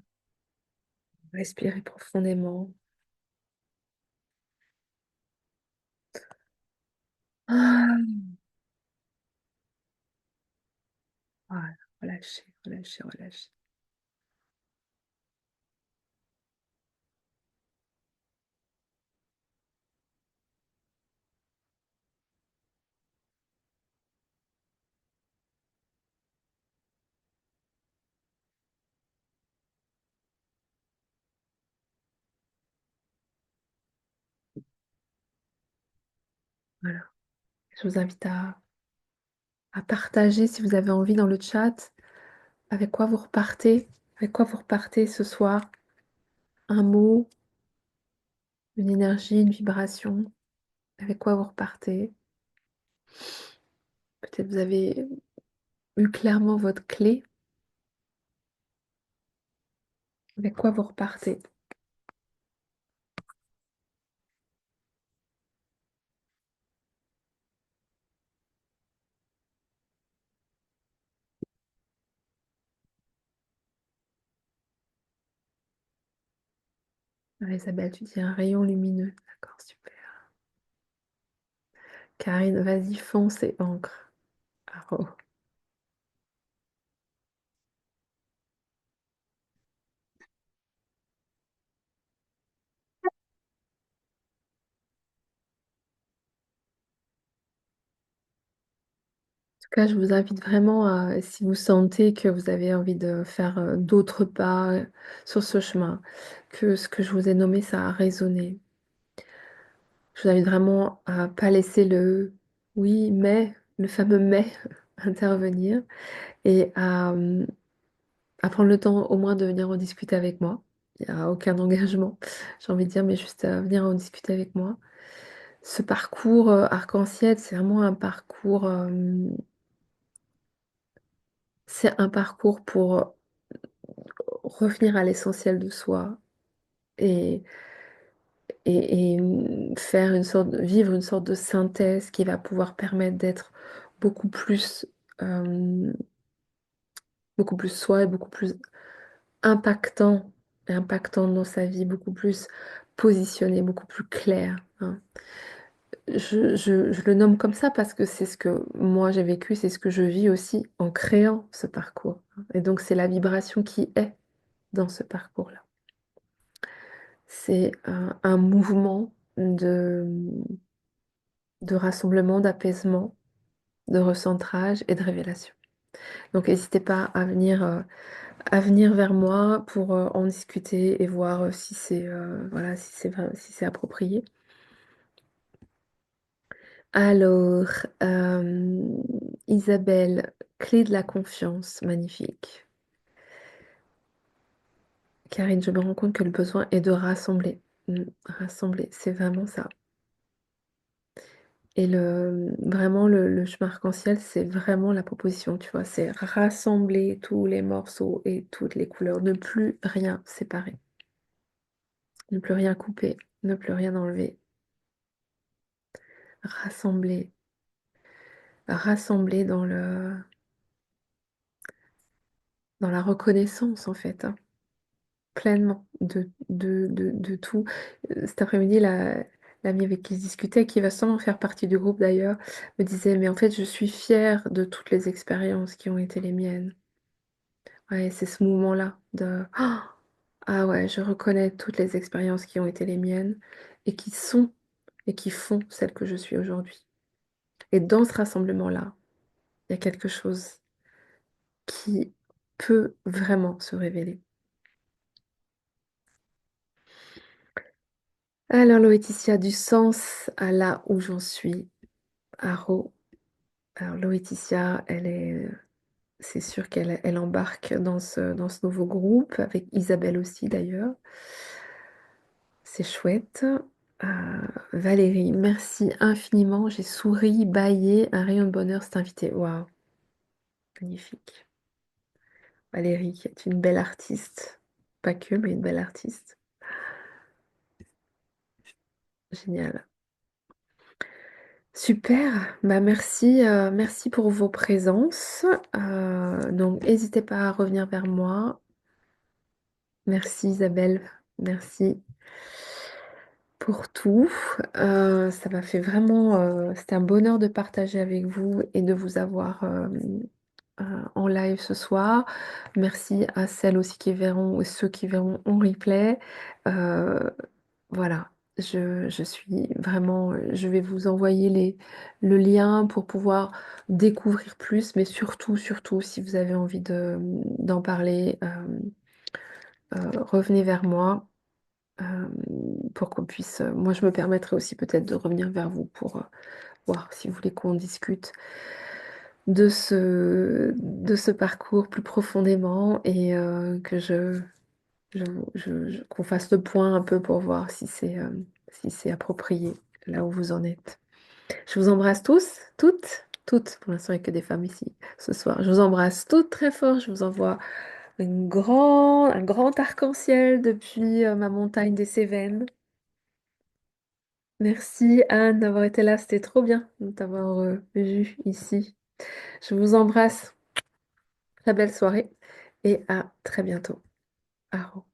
S1: respirez profondément. Ah, voilà, relâchez, relâchez, relâchez. Voilà. Je vous invite à partager si vous avez envie dans le chat avec quoi vous repartez ce soir. Un mot, une énergie, une vibration, avec quoi vous repartez. Peut-être vous avez eu clairement votre clé, avec quoi vous repartez. Ah, Isabelle, tu dis un rayon lumineux. D'accord, super. Karine, vas-y, fonce et ancre. Ah, oh. En tout cas, je vous invite vraiment à, si vous sentez que vous avez envie de faire d'autres pas sur ce chemin, que ce que je vous ai nommé, ça a résonné. Je vous invite vraiment à pas laisser le oui, mais, le fameux mais, intervenir et à prendre le temps au moins de venir en discuter avec moi. Il n'y a aucun engagement, j'ai envie de dire, mais juste à venir en discuter avec moi. Ce parcours arc-en-ciel, c'est vraiment un parcours, c'est un parcours pour revenir à l'essentiel de soi et, faire une sorte, vivre une sorte de synthèse qui va pouvoir permettre d'être beaucoup plus, euh, beaucoup plus soi et beaucoup plus impactant, impactant dans sa vie, beaucoup plus positionné, beaucoup plus clair, hein. Je le nomme comme ça parce que c'est ce que moi j'ai vécu, c'est ce que je vis aussi en créant ce parcours, hein. Et donc c'est la vibration qui est dans ce parcours-là. C'est un mouvement de rassemblement, d'apaisement, de recentrage et de révélation. Donc n'hésitez pas à venir vers moi pour en discuter et voir si c'est voilà, si c'est approprié. Alors, Isabelle, clé de la confiance, magnifique. Karine, je me rends compte que le besoin est de rassembler. Rassembler, c'est vraiment ça. Et vraiment, le chemin arc-en-ciel, c'est vraiment la proposition, tu vois, c'est rassembler tous les morceaux et toutes les couleurs, ne plus rien séparer, ne plus rien couper, ne plus rien enlever, rassembler, rassembler dans la reconnaissance, en fait, hein, pleinement de tout. Cet après-midi, l'amie avec qui je discutais, qui va sûrement faire partie du groupe d'ailleurs, me disait, mais en fait, je suis fière de toutes les expériences qui ont été les miennes. Ouais, c'est ce mouvement-là de ah ouais, je reconnais toutes les expériences qui ont été les miennes et qui sont et qui font celle que je suis aujourd'hui. Et dans ce rassemblement-là, il y a quelque chose qui peut vraiment se révéler. Alors, Laetitia, du sens à là où j'en suis, à Ro. Alors, Laetitia, c'est sûr elle embarque dans ce nouveau groupe, avec Isabelle aussi d'ailleurs. C'est chouette. Valérie, merci infiniment. J'ai souri, bâillé, un rayon de bonheur s'est invité. Waouh, magnifique. Valérie, qui est une belle artiste. Pas que, mais une belle artiste. Génial. Super, bah merci, merci pour vos présences. Donc, n'hésitez pas à revenir vers moi. Merci Isabelle, merci pour tout. Ça m'a fait vraiment, c'était un bonheur de partager avec vous et de vous avoir en live ce soir. Merci à celles aussi qui verront et ceux qui verront en replay. Euh, voilà, je suis vraiment, je vais vous envoyer le lien pour pouvoir découvrir plus, mais surtout, surtout, si vous avez envie d'en parler, revenez vers moi euh, pour qu'on puisse, moi je me permettrai aussi peut-être de revenir vers vous pour voir si vous voulez qu'on discute de ce parcours plus profondément et que qu'on fasse le point un peu pour voir si c'est approprié là où vous en êtes. Je vous embrasse tous, toutes. Pour l'instant, il n'y a que des femmes ici ce soir. Je vous embrasse toutes très fort. Je vous envoie un grand arc-en-ciel depuis ma montagne des Cévennes. Merci Anne d'avoir été là. C'était trop bien de t'avoir vu ici. Je vous embrasse. Très belle soirée et à très bientôt. Au revoir.